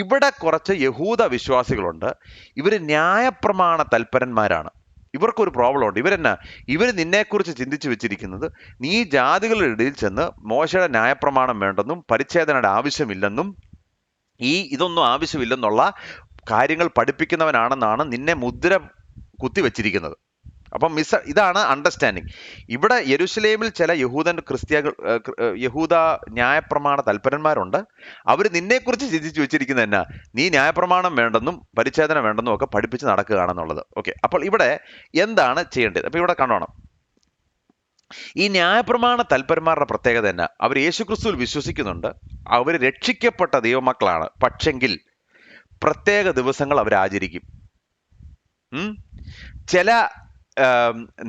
ഇവിടെ കുറച്ച് യഹൂദ വിശ്വാസികളുണ്ട്, ഇവര് ന്യായപ്രമാണ തൽപരന്മാരാണ്. ഇവർക്കൊരു പ്രോബ്ലം ഉണ്ട്. ഇവർ നിന്നെക്കുറിച്ച് ചിന്തിച്ചു വെച്ചിരിക്കുന്നത് നീ ജാതികളുടെ ഇടയിൽ ചെന്ന് മോശയുടെ ന്യായപ്രമാണം വേണ്ടെന്നും പരിച്ഛേദനയുടെ ആവശ്യമില്ലെന്നും ഇതൊന്നും ആവശ്യമില്ലെന്നുള്ള കാര്യങ്ങൾ പഠിപ്പിക്കുന്നവനാണെന്നാണ് നിന്നെ മുദ്ര കുത്തിവെച്ചിരിക്കുന്നത്. അപ്പം ഇതാണ് അണ്ടർസ്റ്റാൻഡിങ്. ഇവിടെ യെരുശലേമിൽ ചില യഹൂദ ന്യായപ്രമാണ തൽപരന്മാരുണ്ട്. അവർ നിന്നെക്കുറിച്ച് ചിന്തിച്ചു വെച്ചിരിക്കുന്നത് എന്നാ, നീ ന്യായപ്രമാണം വേണ്ടെന്നും പരിച്ഛേദന വേണ്ടെന്നും ഒക്കെ പഠിപ്പിച്ച് നടക്കുകയാണെന്നുള്ളത്. ഓക്കെ, അപ്പോൾ ഇവിടെ എന്താണ് ചെയ്യേണ്ടത്? അപ്പൊ ഇവിടെ കാണണം, ഈ ന്യായപ്രമാണ തൽപരന്മാരുടെ പ്രത്യേകത എന്നാ, അവർ യേശുക്രിസ്തുവിൽ വിശ്വസിക്കുന്നുണ്ട്, അവർ രക്ഷിക്കപ്പെട്ട ദൈവമക്കളാണ്. പക്ഷെങ്കിൽ പ്രത്യേക ദിവസങ്ങൾ അവർ ആചരിക്കും. ചില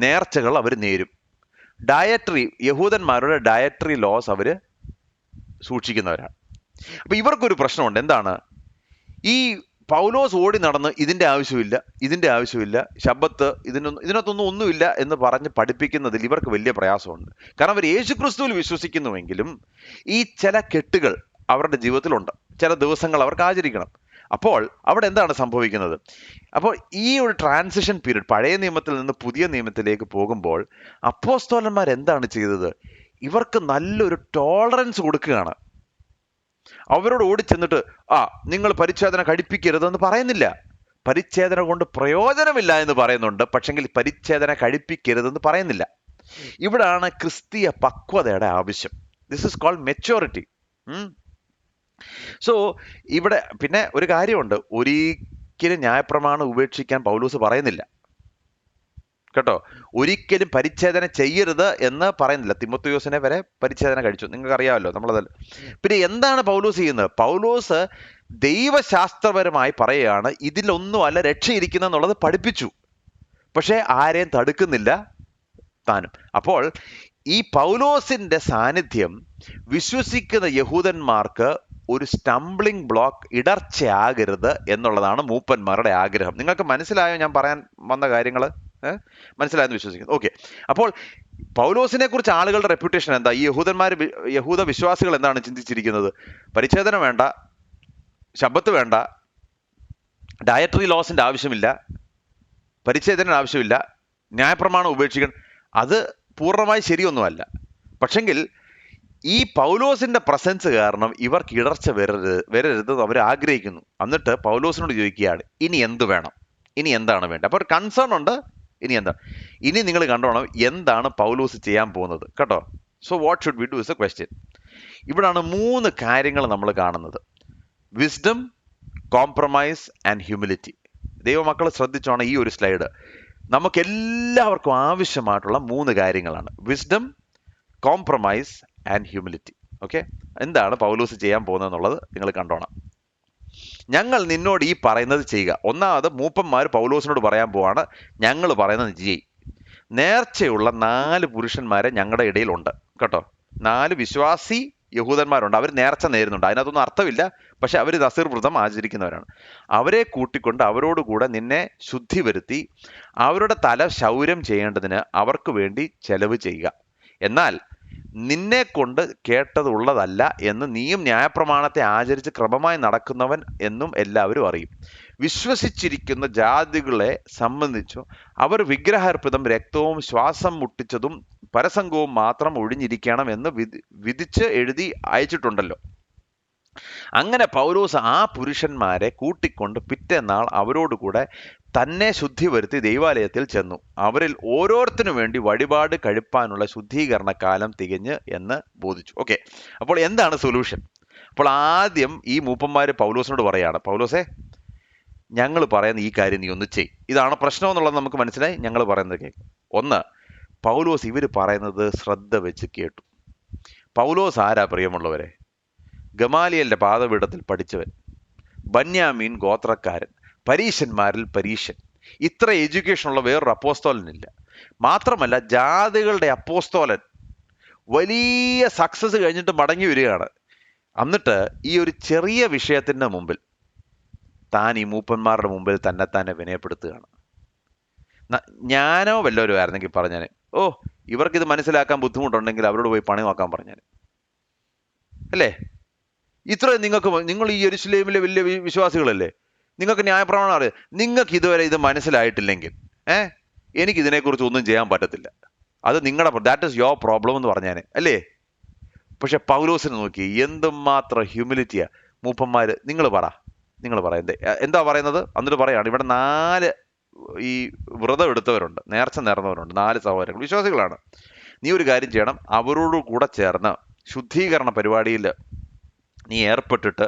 നേർച്ചകൾ അവർ നേരും. യഹൂദന്മാരുടെ ഡയറ്ററി ലോസ് അവര് സൂക്ഷിക്കുന്നവരാണ്. അപ്പൊ ഇവർക്കൊരു പ്രശ്നമുണ്ട്. എന്താണ്? ഈ പൗലോസ് ഓടി നടന്ന് ഇതിന്റെ ആവശ്യമില്ല, ശബ്ബത്ത് ഇതിനകത്തൊന്നും ഒന്നുമില്ല എന്ന് പറഞ്ഞ് പഠിപ്പിക്കുന്നതിൽ ഇവർക്ക് വലിയ പ്രയാസമുണ്ട്. കാരണം അവർ യേശുക്രിസ്തുവിൽ വിശ്വസിക്കുന്നുവെങ്കിലും ഈ ചില കെട്ടുകൾ അവരുടെ ജീവിതത്തിലുണ്ട്. ചില ദിവസങ്ങൾ അവർക്ക് ആചരിക്കണം. അപ്പോൾ അവിടെ എന്താണ് സംഭവിക്കുന്നത്? അപ്പോൾ ഈ ഒരു ട്രാൻസിഷൻ പീരീഡ്, പഴയ നിയമത്തിൽ നിന്ന് പുതിയ നിയമത്തിലേക്ക് പോകുമ്പോൾ അപ്പോസ്തലന്മാർ എന്താണ് ചെയ്തത്? ഇവർക്ക് നല്ലൊരു ടോളറൻസ് കൊടുക്കുകയാണ്. അവരോട് ഓടിച്ചെന്നിട്ട് നിങ്ങൾ പരിച്ഛേദന കഴിപ്പിക്കരുതെന്ന് പറയുന്നില്ല. പരിച്ഛേദന കൊണ്ട് പ്രയോജനമില്ല എന്ന് പറയുന്നുണ്ട്, പക്ഷെങ്കിൽ പരിച്ഛേദന കഴിപ്പിക്കരുതെന്ന് പറയുന്നില്ല. ഇവിടാണ് ക്രിസ്തീയ പക്വതയുടെ ആവശ്യം. This is called maturity. So ഇവിടെ പിന്നെ ഒരു കാര്യമുണ്ട്, ഒരിക്കലും ന്യായപ്രമാണം ഉപേക്ഷിക്കാൻ പൗലോസ് പറയുന്നില്ല കേട്ടോ. ഒരിക്കലും പരിച്ഛേദന ചെയ്യരുത് എന്ന് പറയുന്നില്ല. തിമോഥെയോസിനെ വരെ പരിച്ഛേദന കഴിച്ചു, നിങ്ങൾക്ക് അറിയാമല്ലോ നമ്മളത്. പിന്നെ എന്താണ് പൗലോസ് ചെയ്യുന്നത്? പൗലോസ് ദൈവശാസ്ത്രപരമായി പറയുകയാണ്, ഇതിലൊന്നും അല്ല രക്ഷയിരിക്കുന്ന എന്നുള്ളത് പഠിപ്പിച്ചു. പക്ഷെ ആരെയും തടുക്കുന്നില്ല താനും. അപ്പോൾ ഈ പൗലോസിന്റെ സാന്നിധ്യം വിശ്വസിക്കുന്ന യഹൂദന്മാർക്ക് ഒരു സ്റ്റംബ്ലിംഗ് ബ്ലോക്ക്, ഇടർച്ചയാകരുത് എന്നുള്ളതാണ് മൂപ്പന്മാരുടെ ആഗ്രഹം. നിങ്ങൾക്ക് മനസ്സിലായോ ഞാൻ പറയാൻ വന്ന കാര്യങ്ങൾ? മനസ്സിലായെന്ന് വിശ്വസിക്കുന്നു. ഓക്കെ, അപ്പോൾ പൗലോസിനെ കുറിച്ച് ആളുകളുടെ റെപ്യൂട്ടേഷൻ എന്താ? ഈ യഹൂദ വിശ്വാസികൾ എന്താണ് ചിന്തിച്ചിരിക്കുന്നത്? പരിച്ഛേദന വേണ്ട, ശബ്ബത്ത് വേണ്ട, ഡയറ്ററി ലോസിന്റെ ആവശ്യമില്ല, പരിച്ഛേദന ആവശ്യമില്ല, ന്യായപ്രമാണം ഉപേക്ഷിക്കണം. അത് പൂർണ്ണമായി ശരിയൊന്നുമല്ല. പക്ഷെങ്കിൽ ഈ പൗലോസിന്റെ പ്രസൻസ് കാരണം ഇവർക്ക് ഇടർച്ച വരരുത് അവർ ആഗ്രഹിക്കുന്നു. എന്നിട്ട് പൗലോസിനോട് ചോദിക്കുകയാണ്, ഇനി എന്ത് വേണം? ഇനി എന്താണ് വേണ്ടത്? അപ്പോൾ ഒരു കൺസേൺ ഉണ്ട്. ഇനി നിങ്ങൾ കണ്ടോണം എന്താണ് പൗലോസ് ചെയ്യാൻ പോകുന്നത് കേട്ടോ. So what should we do is A question. ഇവിടാണ് 3 കാര്യങ്ങൾ നമ്മൾ കാണുന്നത്: വിസ്ഡം, കോംപ്രമൈസ് ആൻഡ് ഹ്യൂമിലിറ്റി. ദൈവമക്കൾ ശ്രദ്ധിച്ചോണം, ഈ ഒരു സ്ലൈഡ് നമുക്ക് എല്ലാവർക്കും ആവശ്യമായിട്ടുള്ള 3 കാര്യങ്ങളാണ്: wisdom, compromise and humility. Okay, എന്താണ് പൗലോസ് ചെയ്യാൻ പോകുന്നത് എന്നുള്ളത് നിങ്ങൾ കണ്ടോണം. ഞങ്ങൾ നിന്നോട് ഈ പറയുന്നത് ചെയ്യുക. ഒന്നാമത് മൂപ്പന്മാർ പൗലോസിനോട് പറയാൻ പോവാണ്, ഞങ്ങൾ പറയുന്നത് ചെയ്യ്. നേർച്ചയുള്ള 4 പുരുഷന്മാരെ ഞങ്ങളുടെ ഇടയിലുണ്ട് കേട്ടോ. 4 വിശ്വാസി യഹൂദന്മാരുണ്ട്. അവർ നേർച്ച നേരുന്നുണ്ട്, അതിനകത്തൊന്നും അർത്ഥമില്ല, പക്ഷെ അവർ നസീർ വ്രതം ആചരിക്കുന്നവരാണ്. അവരെ കൂട്ടിക്കൊണ്ട് അവരോടുകൂടെ നിന്നെ ശുദ്ധി വരുത്തി അവരുടെ തല ക്ഷൗരം ചെയ്യേണ്ടതിന് അവർക്ക് വേണ്ടി ചെലവ് ചെയ്യുക. എന്നാൽ നിന്നെ കൊണ്ട് കേട്ടതുള്ളതല്ല എന്ന് നീയും ന്യായപ്രമാണത്തെ ആചരിച്ച് ക്രമമായി നടക്കുന്നവൻ എന്നും എല്ലാവരും അറിയും. വിശ്വസിച്ചിരിക്കുന്ന ജാതികളെ സംബന്ധിച്ചു അവർ വിഗ്രഹാർപ്പിതം, രക്തവും ശ്വാസം മുട്ടിച്ചതും പരസംഗവും മാത്രം ഒഴിഞ്ഞിരിക്കണം എന്ന് വിധിച്ച് എഴുതി അയച്ചിട്ടുണ്ടല്ലോ. അങ്ങനെ പൗലോസ് ആ പുരുഷന്മാരെ കൂട്ടിക്കൊണ്ട് പിറ്റേന്നാൾ അവരോടുകൂടെ തന്നെ ശുദ്ധി വരുത്തി ദൈവാലയത്തിൽ ചെന്നു. അവരിൽ ഓരോരുത്തരും വേണ്ടി വഴിപാട് കഴിപ്പാനുള്ള ശുദ്ധീകരണ കാലം തികഞ്ഞ് എന്ന് ബോധിച്ചു. ഓക്കെ, അപ്പോൾ എന്താണ് സൊല്യൂഷൻ? അപ്പോൾ ആദ്യം ഈ മൂപ്പന്മാർ പൗലോസിനോട് പറയാണ്, പൗലോസേ, ഞങ്ങൾ പറയുന്ന ഈ കാര്യം നീ ഒന്ന് ചെയ്. ഇതാണ് പ്രശ്നം എന്നുള്ളത് നമുക്ക് മനസ്സിലായി. ഞങ്ങൾ പറയുന്നത് കേൾക്കും. ഒന്ന്, പൗലോസ് ഇവർ പറയുന്നത് ശ്രദ്ധ വെച്ച് കേട്ടു. പൗലോസ് ആരാ പ്രിയമുള്ളവരെ? ഗമാലിയലിന്റെ പാദപീഠത്തിൽ പഠിച്ചവൻ, ബന്യാമീൻ ഗോത്രക്കാരൻ, പരീശന്മാരിൽ പരീശൻ. ഇത്ര എഡ്യൂക്കേഷൻ ഉള്ള വേറൊരു അപ്പോസ്തോലനില്ല. മാത്രമല്ല ജാതികളുടെ അപ്പോസ്തോലൻ. വലിയ സക്സസ് കഴിഞ്ഞിട്ട് മടങ്ങി വരികയാണ്. എന്നിട്ട് ഈ ഒരു ചെറിയ വിഷയത്തിന്റെ മുമ്പിൽ താൻ ഈ മൂപ്പന്മാരുടെ മുമ്പിൽ തന്നെ വിനയപ്പെടുത്തുകയാണ്. ഞാനോ വല്ലവരും ആയിരുന്നെങ്കിൽ പറഞ്ഞാൽ, ഓ, ഇവർക്കിത് മനസ്സിലാക്കാൻ ബുദ്ധിമുട്ടുണ്ടെങ്കിൽ അവരോട് പോയി പണി നോക്കാൻ പറഞ്ഞാൽ അല്ലേ? ഇത്രയും നിങ്ങൾ ഈ യെരുശലേമിലെ വലിയ വിശ്വാസികളല്ലേ, നിങ്ങൾക്ക് ന്യായപ്രമാണം അറിയാം. നിങ്ങൾക്ക് ഇതുവരെ ഇത് മനസ്സിലായിട്ടില്ലെങ്കിൽ എനിക്ക് ഇതിനെക്കുറിച്ച് ഒന്നും ചെയ്യാൻ പറ്റത്തില്ല. അത് നിങ്ങളുടെ, ദാറ്റ് ഈസ് യുവർ പ്രോബ്ലം എന്ന് പറഞ്ഞാൽ അല്ലേ? പക്ഷെ പൗലോസിനെ നോക്കി എന്തുമാത്രം ഹ്യൂമിലിറ്റിയാ. മൂപ്പന്മാര്, നിങ്ങൾ പറ എന്താ പറയുന്നത്? എന്നിട്ട് പറയാണ്, ഇവിടെ 4 ഈ വ്രതം എടുത്തവരുണ്ട്, നേർച്ച നേർന്നവരുണ്ട്, 4 സഹോദരങ്ങൾ വിശ്വാസികളാണ്. നീ ഒരു കാര്യം ചെയ്യണം, അവരോട് കൂടെ ചേർന്ന് ശുദ്ധീകരണ പരിപാടിയിൽ നീ ഏർപ്പെട്ടിട്ട്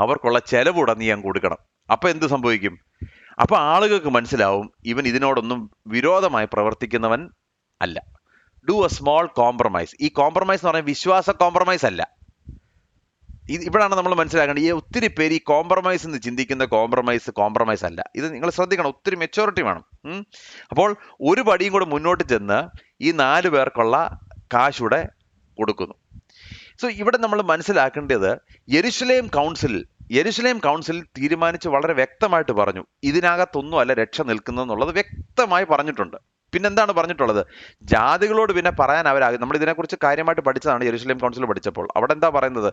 അവർക്കുള്ള ചെലവുകൂടെ നീ അങ്ങ് കൊടുക്കണം. അപ്പൊ എന്ത് സംഭവിക്കും? അപ്പൊ ആളുകൾക്ക് മനസ്സിലാവും ഇവൻ ഇതിനോടൊന്നും വിരോധമായി പ്രവർത്തിക്കുന്നവൻ അല്ല. Do A small compromise. ഈ കോംപ്രമൈസ് എന്ന് പറഞ്ഞാൽ വിശ്വാസ കോംപ്രമൈസ് അല്ല. ഇവിടാണ് നമ്മൾ മനസ്സിലാക്കേണ്ടത്. ഈ ഒത്തിരി പേര് ഈ കോംപ്രമൈസ് എന്ന് ചിന്തിക്കുന്ന കോംപ്രമൈസ് അല്ല. ഇത് നിങ്ങൾ ശ്രദ്ധിക്കണം, ഒത്തിരി മെച്ചോറിറ്റി വേണം. അപ്പോൾ ഒരു പടിയും കൂടെ മുന്നോട്ട് ചെന്ന് ഈ 4 പേർക്കുള്ള കാശൂടെ കൊടുക്കുന്നു. സോ ഇവിടെ നമ്മൾ മനസ്സിലാക്കേണ്ടത്, യെരുശലേം കൗൺസിൽ തീരുമാനിച്ച് വളരെ വ്യക്തമായിട്ട് പറഞ്ഞു, ഇതിനകത്തൊന്നും അല്ല രക്ഷ നിൽക്കുന്നതെന്നുള്ളത് വ്യക്തമായി പറഞ്ഞിട്ടുണ്ട്. പിന്നെന്താണ് പറഞ്ഞിട്ടുള്ളത്? ജാതികളോട് പിന്നെ പറയാൻ നമ്മൾ ഇതിനെക്കുറിച്ച് കാര്യമായിട്ട് പഠിച്ചതാണ് യെരുശലേം കൗൺസിൽ പഠിച്ചപ്പോൾ. അവിടെ എന്താ പറയുന്നത്?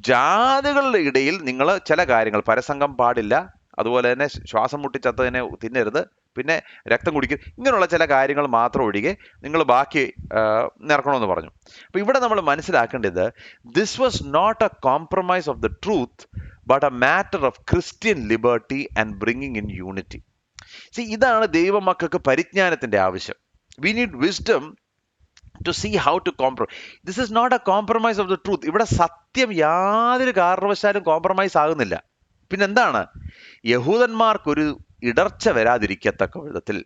ജാതികളുടെ ഇടയിൽ നിങ്ങൾ ചില കാര്യങ്ങൾ, പരസംഗം പാടില്ല, അതുപോലെ തന്നെ ശ്വാസം മുട്ടിച്ചത്തതിനെ തിന്നരുത്, പിന്നെ രക്തം കുടിക്കരുത്, ഇങ്ങനെയുള്ള ചില കാര്യങ്ങൾ മാത്രം ഒഴികെ നിങ്ങൾ ബാക്കി നിറക്കണമെന്ന് പറഞ്ഞു. അപ്പൊ ഇവിടെ നമ്മൾ മനസ്സിലാക്കേണ്ടത്, this was not a compromise of the truth but a matter of Christian liberty and bringing in unity. ഇതാണ് ദൈവമക്കൾക്ക് പരിജ്ഞാനത്തിന്റെ ആവശ്യം. We need wisdom to see how to compromise. This is not a compromise of the truth. ഇവിടെ സത്യം യാതൊരു കാരണവശാലും കോംപ്രമൈസ് ആകുന്നില്ല. പിന്നെന്താണ്? യഹൂദന്മാർക്കൊരു ഇടർച്ച വരാതിരിക്കത്തക്ക വിധത്തിൽ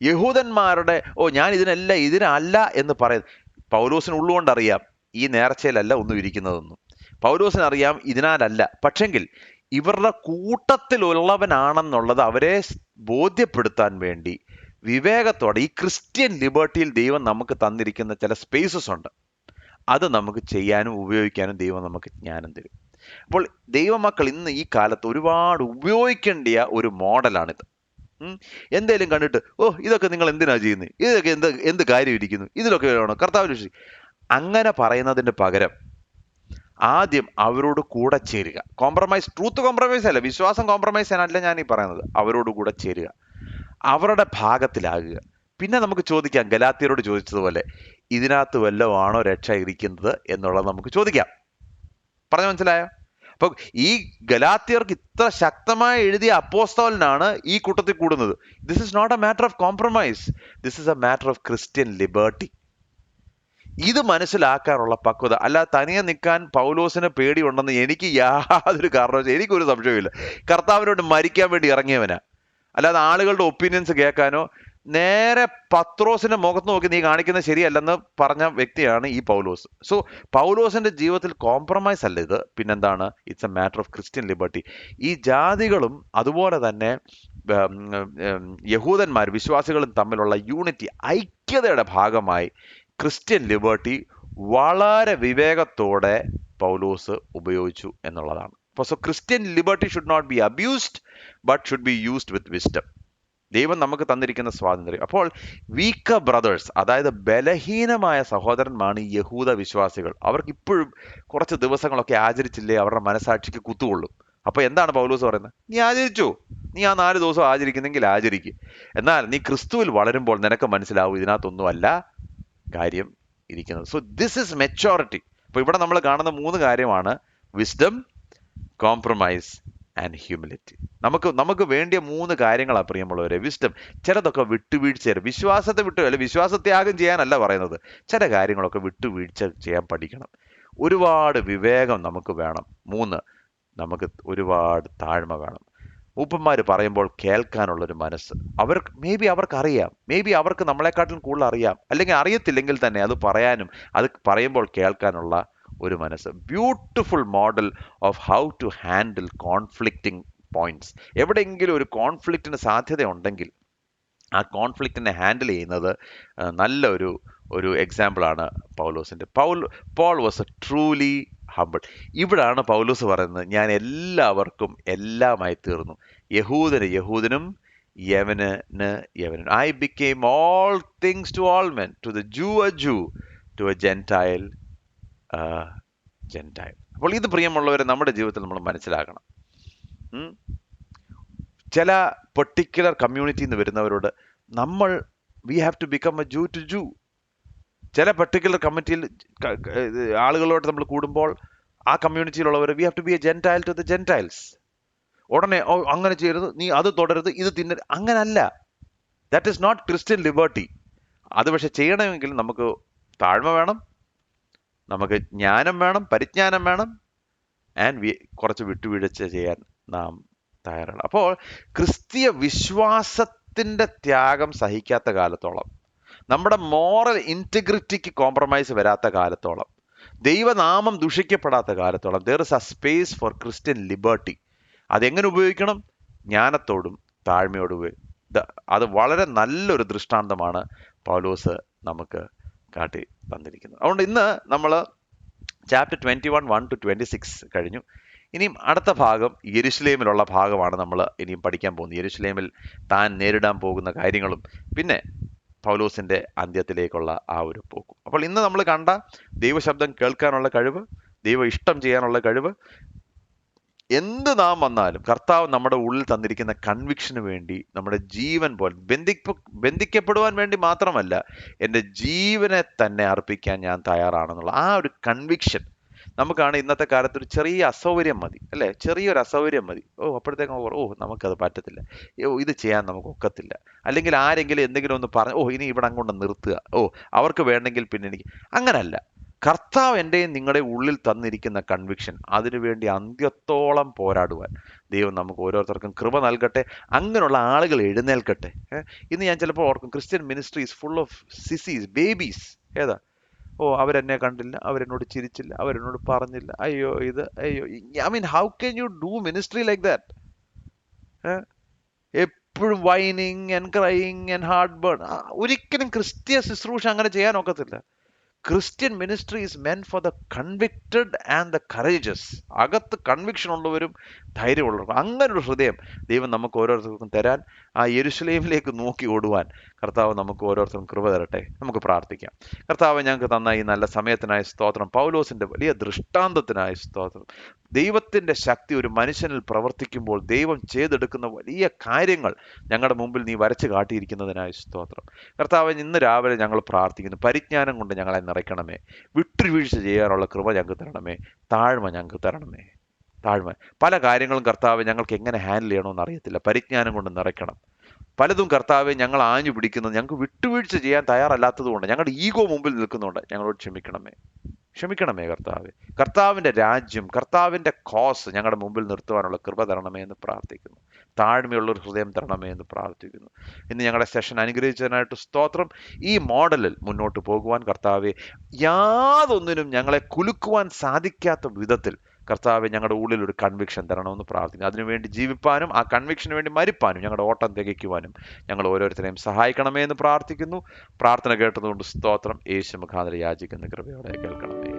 യഹൂദന്മാരുടെ ഞാൻ ഇതിനല്ല എന്ന് പറയുന്നത്. പൗലോസിന് ഉള്ളുകൊണ്ടറിയാം ഈ നേർച്ചയിലല്ല ഒന്നും ഇരിക്കുന്നതൊന്നും. പൗലോസിനറിയാം ഇതിനാലല്ല. പക്ഷെങ്കിൽ ഇവരുടെ കൂട്ടത്തിലുള്ളവനാണെന്നുള്ളത് അവരെ ബോധ്യപ്പെടുത്താൻ വേണ്ടി വിവേകത്തോടെ ഈ ക്രിസ്ത്യൻ ലിബർട്ടിയിൽ ദൈവം നമുക്ക് തന്നിരിക്കുന്ന ചില സ്പേസസ് ഉണ്ട്. അത് നമുക്ക് ചെയ്യാനും ഉപയോഗിക്കാനും ദൈവം നമുക്ക് ജ്ഞാനം തരും. അപ്പോൾ ദൈവമക്കൾ ഇന്ന് ഈ കാലത്ത് ഒരുപാട് ഉപയോഗിക്കേണ്ട ഒരു മോഡലാണിത്. എന്തേലും കണ്ടിട്ട് ഇതൊക്കെ നിങ്ങൾ എന്തിനാ ചെയ്യുന്നത്, ഇതൊക്കെ എന്ത് കാര്യം ഇരിക്കുന്നു, ഇതിലൊക്കെ വേണോ കർത്താവിന് വിശ്വസിക്കുക, അങ്ങനെ പറയുന്നതിന് പകരം ആദ്യം അവരോട് കൂടെ ചേരുക. ട്രൂത്ത് കോംപ്രമൈസ് അല്ല, വിശ്വാസം കോംപ്രമൈസ് ചെയ്യാനല്ല ഞാൻ ഈ പറയുന്നത്. അവരോട് കൂടെ ചേരുക, അവരുടെ ഭാഗത്തിലാകുക. പിന്നെ നമുക്ക് ചോദിക്കാം, ഗലാത്യരോട് ചോദിച്ചതുപോലെ, ഇതിനകത്ത് വല്ലതുമാണോ രക്ഷ ഇരിക്കുന്നത് എന്നുള്ളത് നമുക്ക് ചോദിക്കാം. പറഞ്ഞു മനസ്സിലായോ? അപ്പൊ ഈ ഗലാത്യർക്ക് ഇത്ര ശക്തമായി എഴുതിയ അപ്പോസ്തലനാണ് ഈ കൂട്ടത്തിൽ കൂടുന്നത്. This is not a matter of compromise, this is a matter of Christian liberty. ഇത് മനസ്സിലാക്കാനുള്ള പക്വത. അല്ല തനിയെ നിൽക്കാൻ പൗലോസിന് പേടിയുണ്ടെന്ന് എനിക്ക് യാതൊരു കാരണവശാലും എനിക്കൊരു സംശയമില്ല. കർത്താവിനോട് മരിക്കാൻ വേണ്ടി ഇറങ്ങിയവനാ, അല്ലാതെ ആളുകളുടെ ഒപ്പീനിയൻസ് കേൾക്കാനോ. നേരെ പത്രോസിന്റെ മുഖത്ത് നോക്കി നീ കാണിക്കുന്നത് ശരിയല്ലെന്ന് പറഞ്ഞ വ്യക്തിയാണ് ഈ പൗലോസ്. സോ പൗലോസിന്റെ ജീവിതത്തിൽ കോംപ്രമൈസ് അല്ല ഇത്, പിന്നെന്താണ്? It's A matter of Christian liberty. ഈ ജാതികളും അതുപോലെ തന്നെ യഹൂദന്മാർ വിശ്വാസികളും തമ്മിലുള്ള യൂണിറ്റി, ഐക്യതയുടെ ഭാഗമായി ക്രിസ്ത്യൻ ലിബർട്ടി വളരെ വിവേകത്തോടെ പൗലോസ് ഉപയോഗിച്ചു എന്നുള്ളതാണ്. So Christian liberty should not be abused but should be used with wisdom. ദൈവം നമുക്ക് തന്നിരിക്കുന്ന സ്വാതന്ത്ര്യം. അപ്പോൾ വീക്കർ ബ്രദേഴ്സ്, അതായത് ബലഹീനമായ സഹോദരന്മാരാണ് ഈ യഹൂദ വിശ്വാസികൾ. അവർക്ക് ഇപ്പോഴും കുറച്ച് ദിവസങ്ങളൊക്കെ ആചരിച്ചില്ലേ അവരുടെ മനസാക്ഷിക്ക് കുത്തുകൊള്ളും. അപ്പൊ എന്താണ് പൗലോസ് പറയുന്നത്? നീ ആചരിച്ചു, നീ ആ 4 ദിവസം ആചരിക്കുന്നെങ്കിൽ ആചരിക്കുക. എന്നാൽ നീ ക്രിസ്തുവിൽ വളരുമ്പോൾ നിനക്ക് മനസ്സിലാവും ഇതിനകത്തൊന്നും അല്ല കാര്യം ഇരിക്കുന്നത്. So this is majority. അപ്പൊ ഇവിടെ നമ്മൾ കാണുന്ന 3 കാര്യമാണ്: വിസ്ഡം, കോംപ്രമൈസ് ആൻഡ് ഹ്യൂമിലിറ്റി. നമുക്ക് വേണ്ടിയ 3 കാര്യങ്ങളാണ് പ്രിയമുള്ളവരെ. വിസ്ഡം, ചിലതൊക്കെ വിട്ടുവീഴ്ച, വിശ്വാസത്തെ വിട്ടുവീഴ്ച ചെയ്യാനല്ല പറയുന്നത്, ചില കാര്യങ്ങളൊക്കെ വിട്ടുവീഴ്ച ചെയ്യാൻ പഠിക്കണം. ഒരുപാട് വിവേകം നമുക്ക് വേണം. 3, നമുക്ക് ഒരുപാട് താഴ്മ വേണം. മൂപ്പന്മാർ പറയുമ്പോൾ കേൾക്കാനുള്ളൊരു മനസ്സ്. അവർക്കറിയാം, അവർക്ക് നമ്മളെക്കാട്ടിലും കൂടുതൽ അറിയാം, അല്ലെങ്കിൽ അറിയത്തില്ലെങ്കിൽ തന്നെ അത് പറയാനും അത് പറയുമ്പോൾ കേൾക്കാനുള്ള ഒരു മനസ്സ്. Beautiful model of how to handle conflicting points. എവിടെയെങ്കിലും ഒരു കോൺഫ്ലിക്റ്റിന് സാധ്യത ഉണ്ടെങ്കിൽ ആ കോൺഫ്ലിക്റ്റിനെ ഹാൻഡിൽ ചെയ്യുന്നത് നല്ല ഒരു എക്സാമ്പിളാണ് പൗലോസിൻ്റെ. Paul was a truly humble. ഇവിടാണ് പൗലോസ് പറയുന്നത്, ഞാൻ എല്ലാവർക്കും എല്ലാമായി തീർന്നു, യഹൂദന് യഹൂദനും യവനന് യവനും. I became all things to all men, to the Jew a Jew, to a gentile gentile. അപ്പോൾ ഇത് പ്രിയമുള്ളവരെ നമ്മുടെ ജീവിതത്തിൽ നമ്മൾ മനസ്സിലാക്കണം. ചില പെർട്ടിക്കുലർ കമ്മ്യൂണിറ്റിയിൽ നിന്ന് വരുന്നവരോട് we have to become a Jew to Jew. ചില പെർട്ടിക്കുലർ കമ്മിറ്റിയിൽ ആളുകളോട് നമ്മൾ കൂടുമ്പോൾ ആ കമ്മ്യൂണിറ്റിയിലുള്ളവർ we have to be a gentile to the gentiles. ഉടനെ അങ്ങനെ ചെയ്യരുത്, നീ അത് തുടരുത്, ഇത് തിന്നരുത്, അങ്ങനല്ല. That is not Christian liberty. അത് പക്ഷെ ചെയ്യണമെങ്കിൽ നമുക്ക് താഴ്മ വേണം, നമുക്ക് ജ്ഞാനം വേണം, പരിജ്ഞാനം വേണം, ആൻഡ് കുറച്ച് വിട്ടുവീഴ്ച ചെയ്യാൻ നാം തയ്യാറാണ്. അപ്പോൾ ക്രിസ്തീയ വിശ്വാസത്തിൻ്റെ ത്യാഗം സഹിക്കാത്ത കാലത്തോളം, നമ്മുടെ മോറൽ ഇൻറ്റഗ്രിറ്റിക്ക് കോംപ്രമൈസ് വരാത്ത കാലത്തോളം, ദൈവനാമം ദുഷിക്കപ്പെടാത്ത കാലത്തോളം there is A space for Christian liberty. അതെങ്ങനെ ഉപയോഗിക്കണം? ജ്ഞാനത്തോടും താഴ്മയോടും. അത് വളരെ നല്ലൊരു ദൃഷ്ടാന്തമാണ് പൗലോസ് നമുക്ക് കാട്ടി തന്നിരിക്കുന്നത്. അതുകൊണ്ട് ഇന്ന് നമ്മൾ ചാപ്റ്റർ 21 1 to 26 കഴിഞ്ഞു. ഇനിയും അടുത്ത ഭാഗം യെരുശലേമിലുള്ള ഭാഗമാണ് നമ്മൾ ഇനിയും പഠിക്കാൻ പോകുന്നത്. യെരുശലേമിൽ താൻ നേരിടാൻ പോകുന്ന കാര്യങ്ങളും പിന്നെ പൗലോസിന്റെ അന്ത്യത്തിലേക്കുള്ള ആ ഒരു പോക്കും. അപ്പോൾ ഇന്ന് നമ്മൾ കണ്ട ദൈവശബ്ദം കേൾക്കാനുള്ള കഴിവ്, ദൈവ ഇഷ്ടം ചെയ്യാനുള്ള കഴിവ്, എന്ത് നാം വന്നാലും കർത്താവ് നമ്മുടെ ഉള്ളിൽ തന്നിരിക്കുന്ന കൺവിക്ഷന് വേണ്ടി നമ്മുടെ ജീവൻ പോലെ ബന്ധിക്കപ്പെടുവാൻ വേണ്ടി മാത്രമല്ല, എൻ്റെ ജീവനെ തന്നെ അർപ്പിക്കാൻ ഞാൻ തയ്യാറാണെന്നുള്ള ആ ഒരു കൺവിക്ഷൻ നമുക്കാണ്. ഇന്നത്തെ കാലത്ത് ഒരു ചെറിയ അസൗകര്യം മതി, അല്ലേ? ചെറിയൊരു അസൗകര്യം മതി. അപ്പോഴത്തേക്കും നമുക്കത് പറ്റത്തില്ല, ഇത് ചെയ്യാൻ നമുക്ക് ഒക്കത്തില്ല, അല്ലെങ്കിൽ ആരെങ്കിലും എന്തെങ്കിലും ഒന്ന് പറഞ്ഞ് ഇനി ഇവിടെ അങ്ങോട്ട് നിർത്തുക, അവർക്ക് വേണ്ടെങ്കിൽ പിന്നെ എനിക്ക്. അങ്ങനല്ല. കർത്താവ് എൻ്റെയും നിങ്ങളുടെ ഉള്ളിൽ തന്നിരിക്കുന്ന കൺവിക്ഷൻ, അതിനുവേണ്ടി അന്ത്യത്തോളം പോരാടുവാൻ ദൈവം നമുക്ക് ഓരോരുത്തർക്കും കൃപ നൽകട്ടെ. അങ്ങനെയുള്ള ആളുകൾ എഴുന്നേൽക്കട്ടെ. ഇന്ന് ഞാൻ ചിലപ്പോൾ ഓർക്കും, Christian ministry is full of sissies, babies. ഏതാ? അവരെന്നെ കണ്ടില്ല, അവരെന്നോട് ചിരിച്ചില്ല, അവരെന്നോട് പറഞ്ഞില്ല, അയ്യോ. I mean, how can you do ministry like that? എപ്പോഴും whining and crying and heartburn. ഒരിക്കലും ക്രിസ്തീയ ശുശ്രൂഷ അങ്ങനെ ചെയ്യാൻ ഒക്കത്തില്ല. Christian ministry is men for the convicted and the courageous. അകത്ത് കൺവിക്ഷൻ ഉള്ളവരും ധൈര്യമുള്ളവരും. അങ്ങനൊരു ഹൃദയം ദൈവം നമുക്ക് ഓരോരുത്തർക്കും തരാൻ, ആ യെരുശലേമിലേക്ക് നോക്കി ഓടുവാൻ കർത്താവ് നമുക്ക് ഓരോരുത്തർക്കും കൃപ തരട്ടെ. നമുക്ക് പ്രാർത്ഥിക്കാം. കർത്താവ്, ഞങ്ങൾക്ക് തന്ന ഈ നല്ല സമയത്തിനായ സ്തോത്രം. പൗലോസിന്റെ വലിയ ദൃഷ്ടാന്തത്തിനായ സ്തോത്രം. ദൈവത്തിന്റെ ശക്തി ഒരു മനുഷ്യനിൽ പ്രവർത്തിക്കുമ്പോൾ ദൈവം ചെയ്തെടുക്കുന്ന വലിയ കാര്യങ്ങൾ ഞങ്ങളുടെ മുമ്പിൽ നീ വരച്ചു കാട്ടിയിരിക്കുന്നതിനായ സ്തോത്രം. കർത്താവ്, ഇന്ന് രാവിലെ ഞങ്ങൾ പ്രാർത്ഥിക്കുന്നു, പരിജ്ഞാനം കൊണ്ട് ഞങ്ങളെ നിറയ്ക്കണമേ, വിട്ടുവീഴ്ച ചെയ്യാനുള്ള കൃപ ഞങ്ങൾക്ക് തരണമേ, താഴ്മ ഞങ്ങൾക്ക് തരണമേ. താഴ്മ പല കാര്യങ്ങളും കർത്താവ് ഞങ്ങൾക്ക് എങ്ങനെ ഹാൻഡിൽ ചെയ്യണമെന്ന് അറിയത്തില്ല, പരിജ്ഞാനം കൊണ്ട് നിറയ്ക്കണം. പലതും കർത്താവെ ഞങ്ങൾ ആഞ്ഞു പിടിക്കുന്നത് ഞങ്ങൾക്ക് വിട്ടുവീഴ്ച ചെയ്യാൻ തയ്യാറല്ലാത്തത് കൊണ്ട്, ഞങ്ങളുടെ ഈഗോ മുമ്പിൽ നിൽക്കുന്നുണ്ട്. ഞങ്ങളോട് ക്ഷമിക്കണമേ കർത്താവെ. കർത്താവിൻ്റെ രാജ്യം, കർത്താവിൻ്റെ കോസ് ഞങ്ങളുടെ മുമ്പിൽ നിർത്തുവാനുള്ള കൃപ തരണമേ എന്ന് പ്രാർത്ഥിക്കുന്നു. താഴ്മയുള്ളൊരു ഹൃദയം തരണമേ എന്ന് പ്രാർത്ഥിക്കുന്നു. ഇന്ന് ഞങ്ങളുടെ സെഷൻ അനുഗ്രഹിച്ചതിനായിട്ട് സ്തോത്രം. ഈ മോഡലിൽ മുന്നോട്ട് പോകുവാൻ കർത്താവെ, യാതൊന്നിനും ഞങ്ങളെ കുലുക്കുവാൻ സാധിക്കാത്ത വിധത്തിൽ കർത്താവെ ഞങ്ങളുടെ ഉള്ളിൽ ഒരു കൺവിക്ഷൻ തരണമെന്ന് പ്രാർത്ഥിക്കുന്നു. അതിനുവേണ്ടി ജീവിപ്പാനും ആ കൺവിക്ഷന് വേണ്ടി മരിപ്പാനും ഞങ്ങളുടെ ഓട്ടം തികയ്ക്കുവാനും ഞങ്ങൾ ഓരോരുത്തരെയും സഹായിക്കണമേ എന്ന് പ്രാർത്ഥിക്കുന്നു. പ്രാർത്ഥന കേട്ടതുകൊണ്ട് സ്തോത്രം. യേശു മുഖാന്തരം യാചിക്കുന്ന കൃപയോടെ കേൾക്കണമേ.